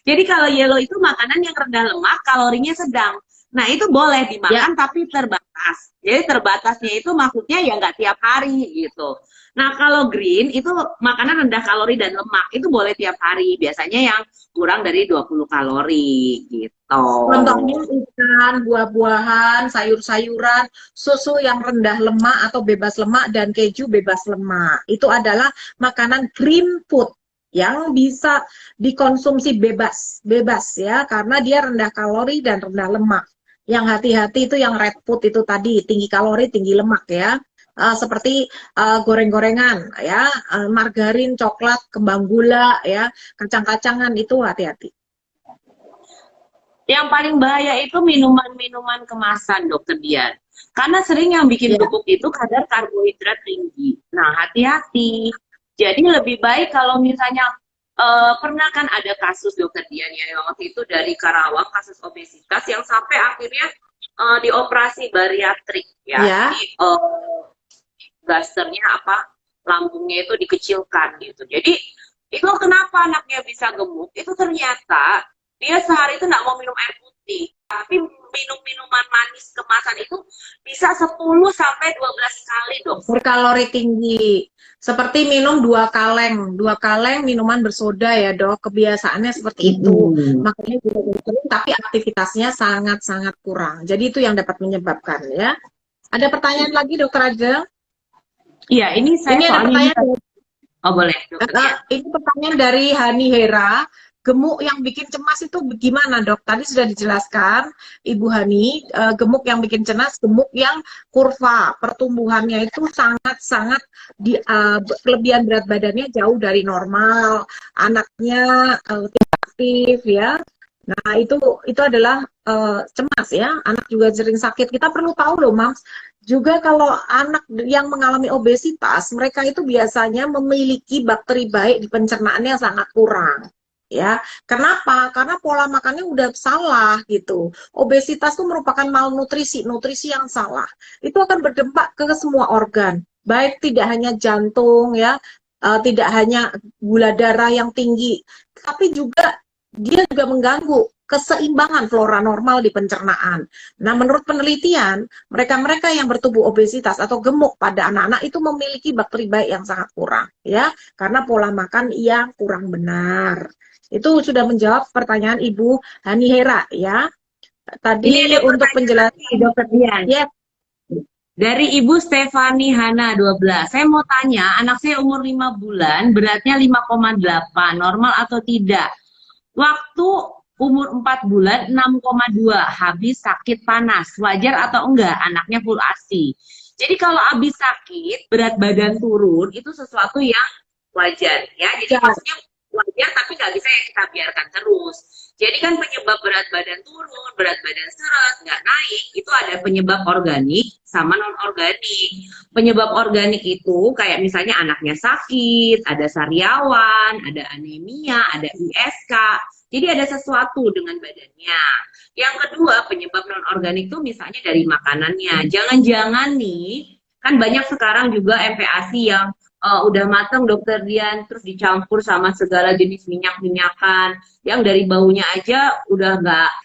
Jadi kalau yellow itu makanan yang rendah lemak, kalorinya sedang. Nah, itu boleh dimakan Ya, tapi terbatas. Jadi terbatasnya itu maksudnya ya nggak tiap hari gitu. Nah, kalau green itu makanan rendah kalori dan lemak. Itu boleh tiap hari. Biasanya yang kurang dari 20 kalori gitu. contohnya ikan, buah-buahan, sayur-sayuran, susu yang rendah lemak atau bebas lemak, dan keju bebas lemak. Itu adalah makanan green food yang bisa dikonsumsi bebas, bebas ya, karena dia rendah kalori dan rendah lemak. Yang hati-hati itu yang red food itu tadi, tinggi kalori, tinggi lemak ya. Seperti goreng-gorengan ya, margarin, coklat, kembang gula ya, kacang-kacangan itu hati-hati. Yang paling bahaya itu minuman-minuman kemasan, Dokter Dian. Karena sering yang bikin Ya, gemuk itu kadar karbohidrat tinggi. Nah, hati-hati. Jadi lebih baik kalau misalnya pernah kan ada kasus Dokter Dian ya waktu itu dari Karawang, kasus obesitas yang sampai akhirnya dioperasi bariatrik ya. ya. Jadi gasternya apa, lambungnya itu dikecilkan gitu. Jadi itu kenapa anaknya bisa gemuk? Itu ternyata dia sehari itu nggak mau minum air putih, tapi minum minuman manis kemasan itu bisa 10 sampai 12 kali dok. Berkalori tinggi. Seperti minum 2 kaleng minuman bersoda ya dok. Kebiasaannya seperti itu. Makanya juga sering, tapi aktivitasnya sangat-sangat kurang. Jadi itu yang dapat menyebabkan ya. Ada pertanyaan lagi dokter Ajeng? Iya, ini saya Ini ada soalnya pertanyaan. oh boleh dokter ya. Ini pertanyaan dari Hani Hera. Gemuk yang bikin cemas itu gimana dok? Tadi sudah dijelaskan Ibu Hani, gemuk yang bikin cemas, gemuk yang kurva pertumbuhannya itu sangat-sangat kelebihan berat badannya jauh dari normal, anaknya tidak aktif ya. Nah itu adalah cemas ya. Anak juga sering sakit. Kita perlu tahu loh, Mams. Juga kalau anak yang mengalami obesitas, mereka itu biasanya memiliki bakteri baik di pencernaannya yang sangat kurang. Ya, kenapa? Karena pola makannya udah salah gitu. Obesitas itu merupakan malnutrisi, nutrisi yang salah. Itu akan berdampak ke semua organ, baik tidak hanya jantung ya, tidak hanya gula darah yang tinggi, tapi juga dia juga mengganggu keseimbangan flora normal di pencernaan. Nah, menurut penelitian, mereka-mereka yang bertubuh obesitas atau gemuk pada anak-anak itu memiliki bakteri baik yang sangat kurang, ya, karena pola makan yang kurang benar. Itu sudah menjawab pertanyaan Ibu Hani Hera, ya. Tadi untuk penjelasan Dokter Dian. ya. Dari Ibu Stefani Hana 12. Saya mau tanya, anak saya umur 5 bulan, beratnya 5,8, normal atau tidak? Waktu umur 4 bulan 6,2, habis sakit panas. Wajar atau enggak? Anaknya full ASI. Jadi kalau habis sakit, berat badan turun, itu sesuatu yang wajar. Ya, jadi maksudnya wajar tapi nggak bisa ya kita biarkan terus. Jadi kan penyebab berat badan turun, berat badan seret, nggak naik, itu ada penyebab organik sama non-organik. Penyebab organik itu kayak misalnya anaknya sakit, ada sariawan, ada anemia, ada ISK. Jadi ada sesuatu dengan badannya. Yang kedua, penyebab non-organik itu misalnya dari makanannya. Jangan-jangan nih, kan banyak sekarang juga MPASI yang udah matang dokter Dian, terus dicampur sama segala jenis minyak-minyakan yang dari baunya aja udah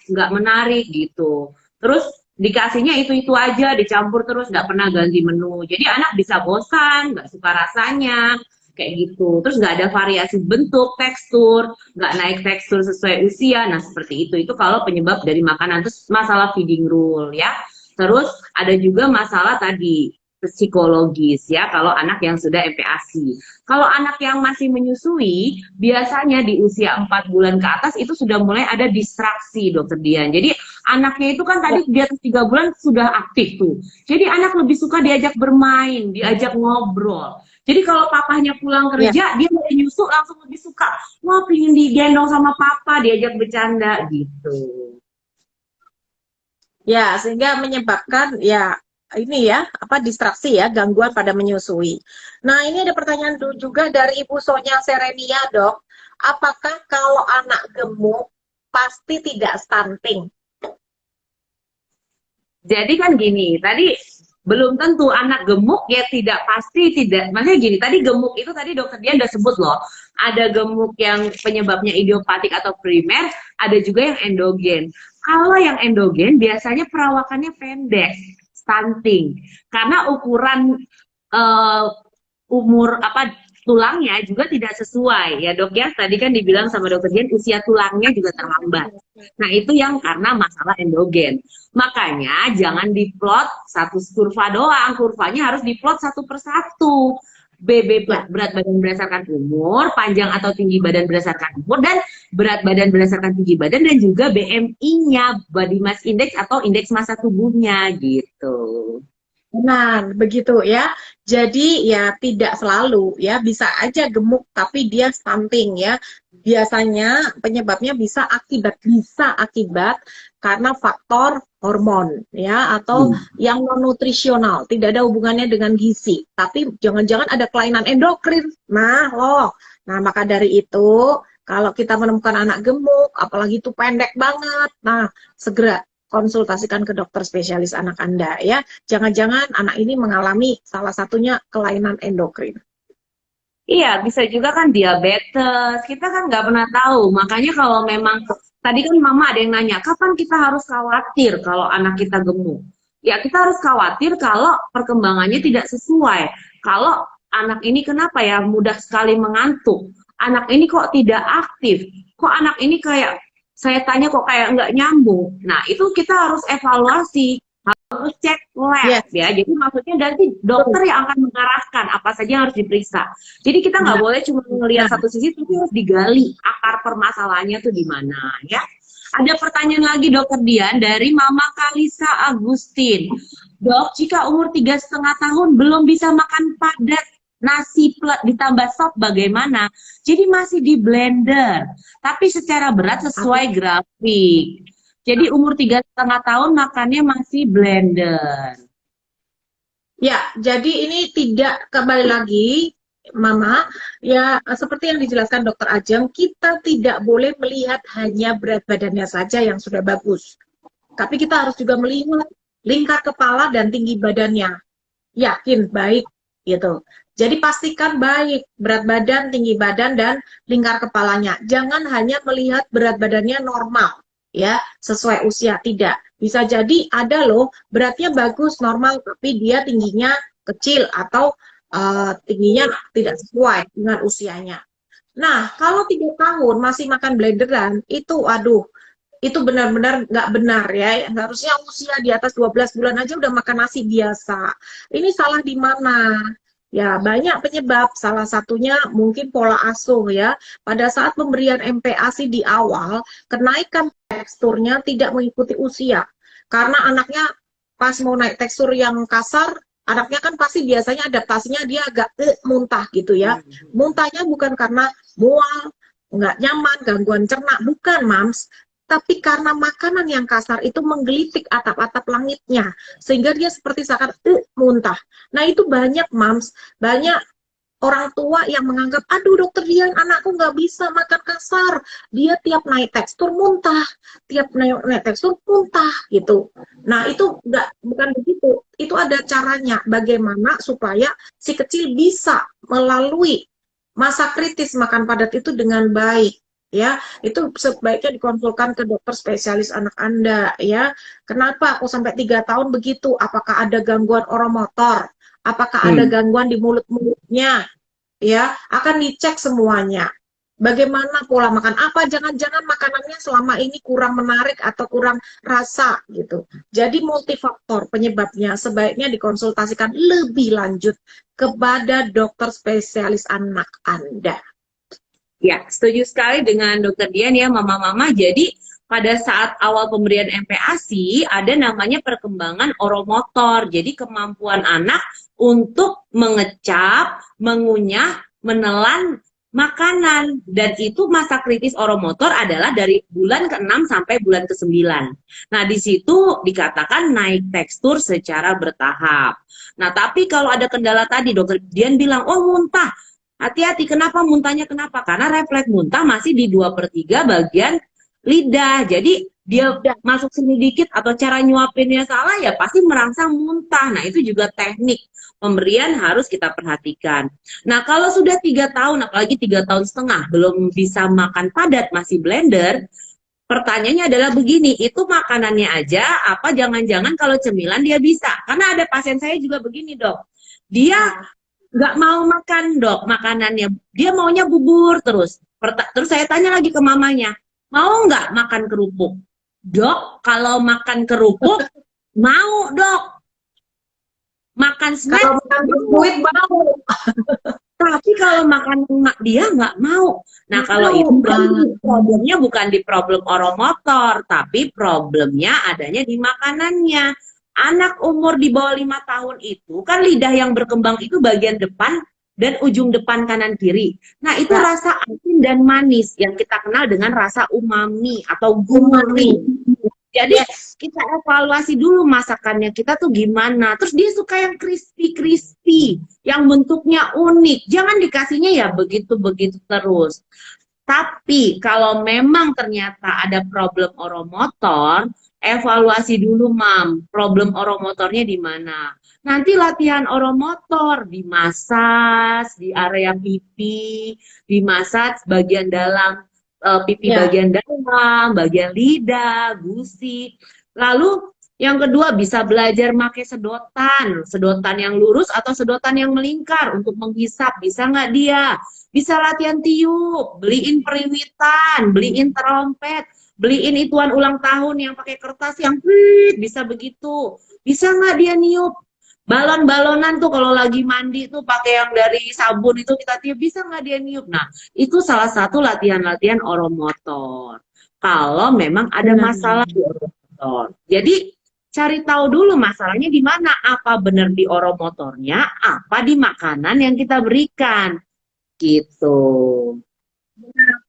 nggak menarik gitu. Terus dikasihnya itu aja, dicampur terus nggak pernah ganti menu. Jadi anak bisa bosan, nggak suka rasanya kayak gitu. Terus nggak ada variasi bentuk, tekstur, nggak naik tekstur sesuai usia. Nah seperti itu kalau penyebab dari makanan. Terus masalah feeding rule ya. Terus ada juga masalah tadi psikologis ya kalau anak yang sudah MPASI. Kalau anak yang masih menyusui, biasanya di usia 4 bulan ke atas itu sudah mulai ada distraksi, dokter Dian. Jadi anaknya itu kan tadi di atas 3 bulan sudah aktif tuh. Jadi anak lebih suka diajak bermain, diajak ngobrol. Jadi kalau papahnya pulang Ya, kerja, dia mulai nyusu langsung lebih suka. Wah, pengen digendong sama papa, diajak bercanda gitu. ya, sehingga menyebabkan ya ini ya, apa distraksi ya, gangguan pada menyusui. Nah, ini ada pertanyaan juga dari Ibu Sonya Serenia, Dok. Apakah kalau anak gemuk pasti tidak stunting? Jadi kan gini, tadi belum tentu anak gemuk ya tidak pasti tidak. Maksudnya gini, tadi gemuk itu tadi dokter Dian udah sebut loh. Ada gemuk yang penyebabnya idiopatik atau primer, ada juga yang endogen. Kalau yang endogen biasanya perawakannya pendek, stunting. Karena ukuran eh, umur apa tulangnya juga tidak sesuai ya dok ya. Tadi kan dibilang sama dokter Dian usia tulangnya juga terlambat. Nah itu yang karena masalah endogen. Makanya jangan diplot satu kurva doang, kurvanya harus diplot satu persatu. BB Ya, berat badan berdasarkan umur, panjang atau tinggi badan berdasarkan umur, dan berat badan berdasarkan tinggi badan, dan juga BMI-nya, body mass index atau indeks massa tubuhnya gitu. benar, begitu ya. Jadi ya tidak selalu ya, bisa aja gemuk tapi dia stunting ya. Biasanya penyebabnya bisa akibat karena faktor hormon ya atau Hmm. yang non nutrisional, tidak ada hubungannya dengan gizi. Tapi jangan-jangan ada kelainan endokrin. Nah, loh. Nah, maka dari itu kalau kita menemukan anak gemuk, apalagi itu pendek banget, nah segera konsultasikan ke dokter spesialis anak Anda ya. Jangan-jangan anak ini mengalami salah satunya kelainan endokrin. Iya, bisa juga kan diabetes. Kita kan nggak pernah tahu. Makanya kalau memang tadi kan mama ada yang nanya, kapan kita harus khawatir kalau anak kita gemuk? Ya, kita harus khawatir kalau perkembangannya tidak sesuai. Kalau anak ini kenapa ya mudah sekali mengantuk? Anak ini kok tidak aktif? Kok anak ini kayak saya tanya kok kayak nggak nyambung? Nah, itu kita harus evaluasi, harus cek lab Yes, ya. Jadi maksudnya nanti dokter yang akan mengarahkan apa saja yang harus diperiksa. Jadi kita nggak benar. boleh cuma melihat Nah, satu sisi, tapi harus digali akar permasalahannya tuh di mana ya. Ada pertanyaan lagi dokter Dian dari Mama Kalisa Agustin. Dok, jika umur 3,5 tahun belum bisa makan padat nasi ditambah sop bagaimana? Jadi masih di blender, tapi secara berat sesuai grafik. Jadi umur 3,5 tahun makannya masih blender. ya, jadi ini tidak kembali lagi, Mama, ya seperti yang dijelaskan Dokter Ajeng, kita tidak boleh melihat hanya berat badannya saja yang sudah bagus. Tapi kita harus juga melihat lingkar kepala dan tinggi badannya. Yakin baik gitu. Jadi pastikan baik berat badan, tinggi badan dan lingkar kepalanya. Jangan hanya melihat berat badannya normal ya, sesuai usia, tidak. Bisa jadi ada loh beratnya bagus normal tapi dia tingginya kecil atau tingginya tidak sesuai dengan usianya. Nah, kalau 3 tahun masih makan blenderan, itu aduh, itu benar-benar nggak benar ya. Harusnya usia di atas 12 bulan aja udah makan nasi biasa. Ini salah di mana? Ya, banyak penyebab. Salah satunya mungkin pola asuh ya. Pada saat pemberian MPASI di awal, kenaikan teksturnya tidak mengikuti usia. Karena anaknya pas mau naik tekstur yang kasar, anaknya kan pasti biasanya adaptasinya dia agak muntah gitu ya. Muntahnya bukan karena mual, nggak nyaman, gangguan cerna, bukan mams, tapi karena makanan yang kasar itu menggelitik atap-atap langitnya, sehingga dia seperti seakan muntah. Nah itu banyak mams, banyak orang tua yang menganggap, aduh dokter Dian, anakku nggak bisa makan kasar, dia tiap naik tekstur muntah, tiap naik tekstur muntah gitu. Nah itu bukan begitu, itu ada caranya bagaimana supaya si kecil bisa melalui masa kritis makan padat itu dengan baik. Ya, itu sebaiknya dikonsulkan ke dokter spesialis anak Anda ya. Kenapa aku sampai 3 tahun begitu? Apakah ada gangguan oromotor? Apakah ada Hmm. gangguan di mulut-mulutnya? Ya, akan dicek semuanya. Bagaimana pola makan? Apa jangan-jangan makanannya selama ini kurang menarik atau kurang rasa gitu. Jadi multifaktor penyebabnya sebaiknya dikonsultasikan lebih lanjut kepada dokter spesialis anak Anda. Ya, setuju sekali dengan Dokter Dian ya, mama-mama. Jadi pada saat awal pemberian MPASI ada namanya perkembangan oromotor. Jadi kemampuan anak untuk mengecap, mengunyah, menelan makanan. Dan itu masa kritis oromotor adalah dari bulan ke-6 sampai bulan ke-9. Nah, di situ dikatakan naik tekstur secara bertahap. Nah, tapi kalau ada kendala tadi, Dokter Dian bilang, oh muntah. Hati-hati, kenapa muntahnya kenapa? Karena refleks muntah masih di 2/3 bagian lidah. Jadi dia Ya, masuk sini dikit atau cara nyuapinnya salah ya pasti merangsang muntah. Nah itu juga teknik pemberian harus kita perhatikan. Nah kalau sudah 3 tahun, apalagi 3 tahun setengah belum bisa makan padat masih blender, pertanyaannya adalah begini, itu makanannya aja apa jangan-jangan kalau cemilan dia bisa? Karena ada pasien saya juga begini dok, dia nggak mau makan dok makanannya, dia maunya bubur terus. Terus saya tanya lagi ke mamanya, mau nggak makan kerupuk? Dok, kalau makan kerupuk mau dok, makan snack kalau makan duit mau. tapi kalau makan dia nggak mau. Nah kalau Mau. itu kan problemnya bukan di problem oromotor, tapi problemnya adanya di makanannya. Anak umur di bawah 5 tahun itu kan lidah yang berkembang itu bagian depan dan ujung depan kanan kiri. Nah itu Ya, rasa asin dan manis yang kita kenal dengan rasa umami atau umami. gurih. Jadi Yes. kita evaluasi dulu masakannya kita tuh gimana. Terus dia suka yang crispy-crispy, yang bentuknya unik. Jangan dikasihnya ya begitu-begitu terus. Tapi kalau memang ternyata ada problem oromotor, evaluasi dulu, Mam. Problem oromotornya di mana? Nanti latihan oromotor, dimasas di area pipi, dimasas bagian dalam pipi Ya, bagian dalam, bagian lidah, gusi. Lalu yang kedua bisa belajar pakai sedotan, sedotan yang lurus atau sedotan yang melingkar untuk menghisap. Bisa nggak dia? Bisa latihan tiup, beliin periwitan, beliin terompet, beliin ituan ulang tahun yang pakai kertas yang bisa begitu. Bisa nggak dia niup? Balon-balonan tuh kalau lagi mandi tuh pakai yang dari sabun itu kita tiup, bisa nggak dia niup? Nah, itu salah satu latihan-latihan oromotor. Kalau memang ada benar. masalah di oromotor. Jadi cari tahu dulu masalahnya di mana, apa benar di oromotornya, apa di makanan yang kita berikan. Gitu.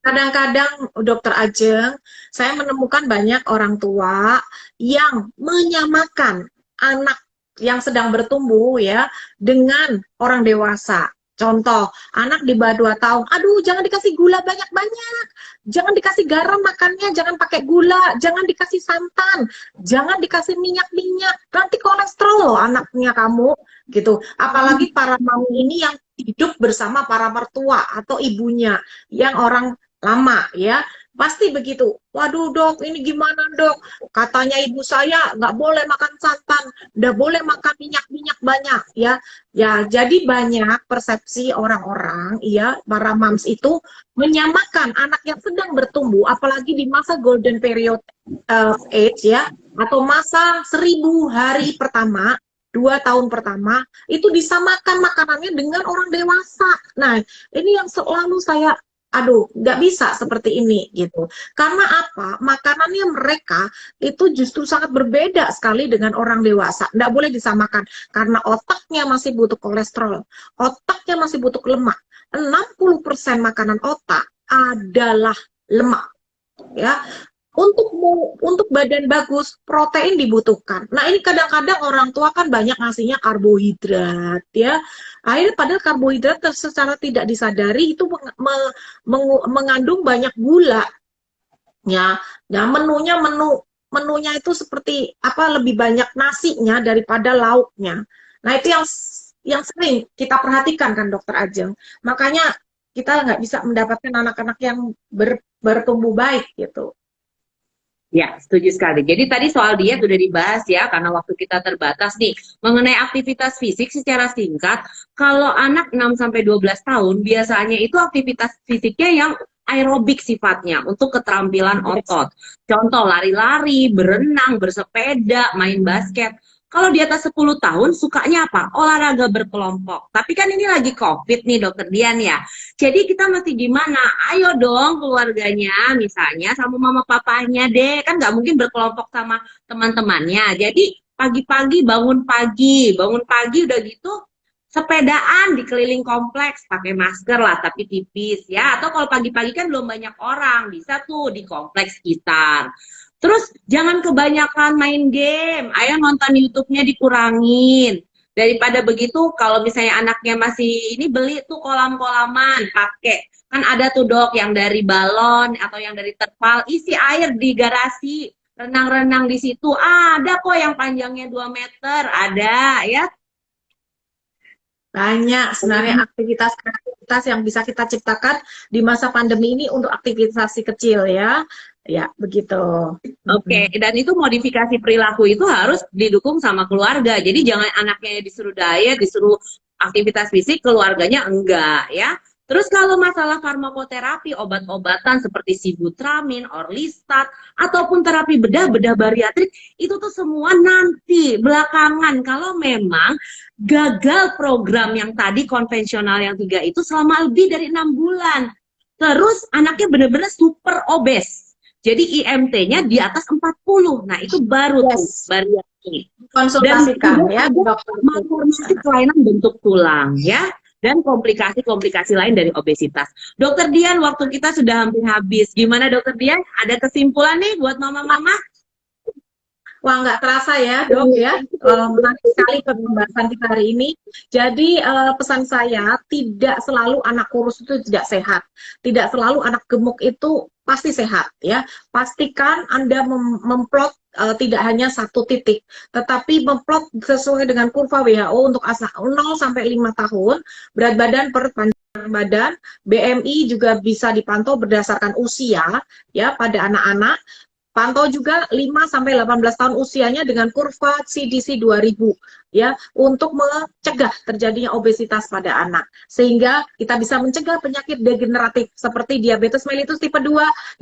Kadang-kadang dokter Ajeng, saya menemukan banyak orang tua yang menyamakan anak yang sedang bertumbuh ya dengan orang dewasa. Contoh, anak di bawah 2 tahun, aduh jangan dikasih gula banyak-banyak, jangan dikasih garam makannya, jangan pakai gula, jangan dikasih santan, jangan dikasih minyak-minyak, nanti kolesterol loh anaknya kamu, gitu. Apalagi para mami ini yang hidup bersama para mertua atau ibunya yang orang lama ya, pasti begitu. Waduh dok, ini gimana dok? Katanya ibu saya nggak boleh makan santan, nggak boleh makan minyak-minyak banyak ya. Ya, jadi banyak persepsi orang-orang, ya, para moms itu menyamakan anak yang sedang bertumbuh, apalagi di masa golden period age ya, atau masa 1000 hari pertama. 2 tahun pertama itu disamakan makanannya dengan orang dewasa. Nah, ini yang selalu saya aduh, nggak bisa seperti ini gitu. Karena apa? Makanannya mereka itu justru sangat berbeda sekali dengan orang dewasa. Nggak boleh disamakan karena otaknya masih butuh kolesterol, otaknya masih butuh lemak. 60% makanan otak adalah lemak, ya. untuk badan bagus, protein dibutuhkan. Nah, ini kadang-kadang orang tua kan banyak ngasihnya karbohidrat ya. Akhirnya padahal karbohidrat secara tidak disadari itu mengandung banyak gula ya. Nah, menunya itu seperti apa, lebih banyak nasinya daripada lauknya. Nah, itu yang sering kita perhatikan kan Dokter Ajeng. Makanya kita nggak bisa mendapatkan anak-anak yang bertumbuh baik gitu. Ya, setuju sekali. Jadi tadi soal diet udah dibahas ya, karena waktu kita terbatas nih. Mengenai aktivitas fisik secara singkat, kalau anak 6 sampai 12 tahun, biasanya itu aktivitas fisiknya yang aerobik sifatnya, untuk keterampilan otot. Contoh lari-lari, berenang, bersepeda, main basket. Kalau di atas 10 tahun, sukanya apa? Olahraga berkelompok. Tapi kan ini lagi COVID nih, Dokter Dian ya. Jadi kita mesti gimana? Ayo dong keluarganya, misalnya sama mama papanya deh. Kan nggak mungkin berkelompok sama teman-temannya. Jadi pagi-pagi bangun pagi udah gitu sepedaan di keliling kompleks, pakai masker lah tapi tipis ya. Atau kalau pagi-pagi kan belum banyak orang, bisa tuh di kompleks sekitar. Terus jangan kebanyakan main game, ayo nonton YouTube-nya dikurangin. Daripada begitu, kalau misalnya anaknya masih ini, beli tuh kolam-kolaman, pakai. Kan ada tuh dok yang dari balon atau yang dari terpal, isi air di garasi, renang-renang di situ. Ada kok yang panjangnya 2 meter, ada ya. Banyak sebenarnya aktivitas yang bisa kita ciptakan di masa pandemi ini untuk aktivitas kecil ya. Ya, begitu. Oke, dan itu modifikasi perilaku itu harus didukung sama keluarga. Jadi jangan anaknya disuruh diet, disuruh aktivitas fisik, keluarganya enggak ya. Terus kalau masalah farmakoterapi, obat-obatan seperti sibutramine, orlistat, ataupun terapi bedah bariatrik, itu tuh semua nanti belakangan kalau memang gagal program yang tadi konvensional yang 3 itu selama lebih dari 6 bulan. Terus anaknya benar-benar super obes. Jadi IMT-nya di atas 40. Nah, itu baru tuh bariatrik. Konsultasikan ya, dokter. Malformasi kelainan bentuk tulang ya, dan komplikasi-komplikasi lain dari obesitas. Dokter Dian, waktu kita sudah hampir habis. Gimana Dokter Dian? Ada kesimpulan nih buat mama-mama? Wah, nggak terasa ya, Dok ya. Menarik sekali pembahasan kita hari ini. Jadi pesan saya, tidak selalu anak kurus itu tidak sehat. Tidak selalu anak gemuk itu pasti sehat ya. Pastikan Anda memplot tidak hanya satu titik, tetapi memplot sesuai dengan kurva WHO untuk 0 sampai 5 tahun, berat badan per panjang badan, BMI juga bisa dipantau berdasarkan usia ya pada anak-anak. Pantau juga 5 sampai 18 tahun usianya dengan kurva CDC 2000 ya, untuk mencegah terjadinya obesitas pada anak, sehingga kita bisa mencegah penyakit degeneratif seperti diabetes mellitus tipe 2,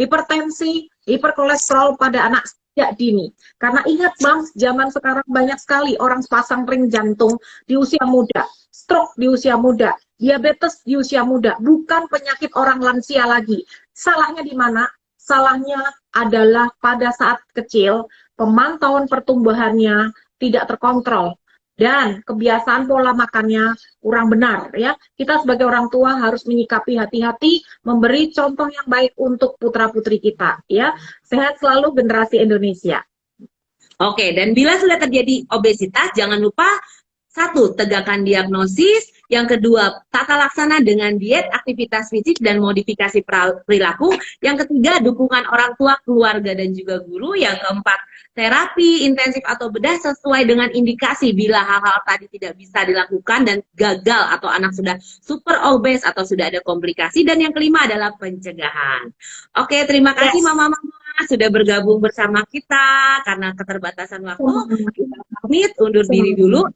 hipertensi, hiperkolesterol pada anak sejak dini. Karena ingat Bang, zaman sekarang banyak sekali orang pasang ring jantung di usia muda, stroke di usia muda, diabetes di usia muda, bukan penyakit orang lansia lagi. Salahnya di mana? Salahnya adalah pada saat kecil, pemantauan pertumbuhannya tidak terkontrol, dan kebiasaan pola makannya kurang benar ya. Kita sebagai orang tua harus menyikapi hati-hati, memberi contoh yang baik untuk putra-putri kita ya. Sehat selalu generasi Indonesia. Oke, dan bila sudah terjadi obesitas, jangan lupa 1. Tegakkan diagnosis. Yang kedua, tata laksana dengan diet, aktivitas fisik, dan modifikasi perilaku. Yang ketiga, dukungan orang tua, keluarga, dan juga guru. Yang keempat, terapi intensif atau bedah sesuai dengan indikasi bila hal-hal tadi tidak bisa dilakukan dan gagal atau anak sudah super obes atau sudah ada komplikasi. Dan yang kelima adalah pencegahan. Oke, terima kasih mama-mama sudah bergabung bersama kita. Karena keterbatasan waktu, kita pamit undur diri dulu.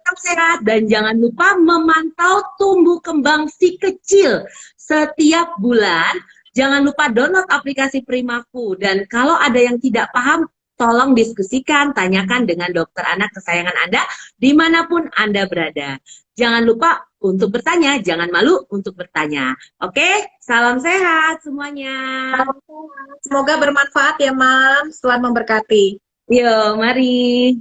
Tetap sehat dan jangan lupa memantau tumbuh kembang si kecil setiap bulan. Jangan lupa download aplikasi Primaku, dan kalau ada yang tidak paham, tolong diskusikan, tanyakan dengan dokter anak kesayangan Anda dimanapun Anda berada. Jangan lupa untuk bertanya, jangan malu untuk bertanya. Oke, salam sehat semuanya. Semoga bermanfaat ya, Mam. Selamat memberkati. Yuk, mari.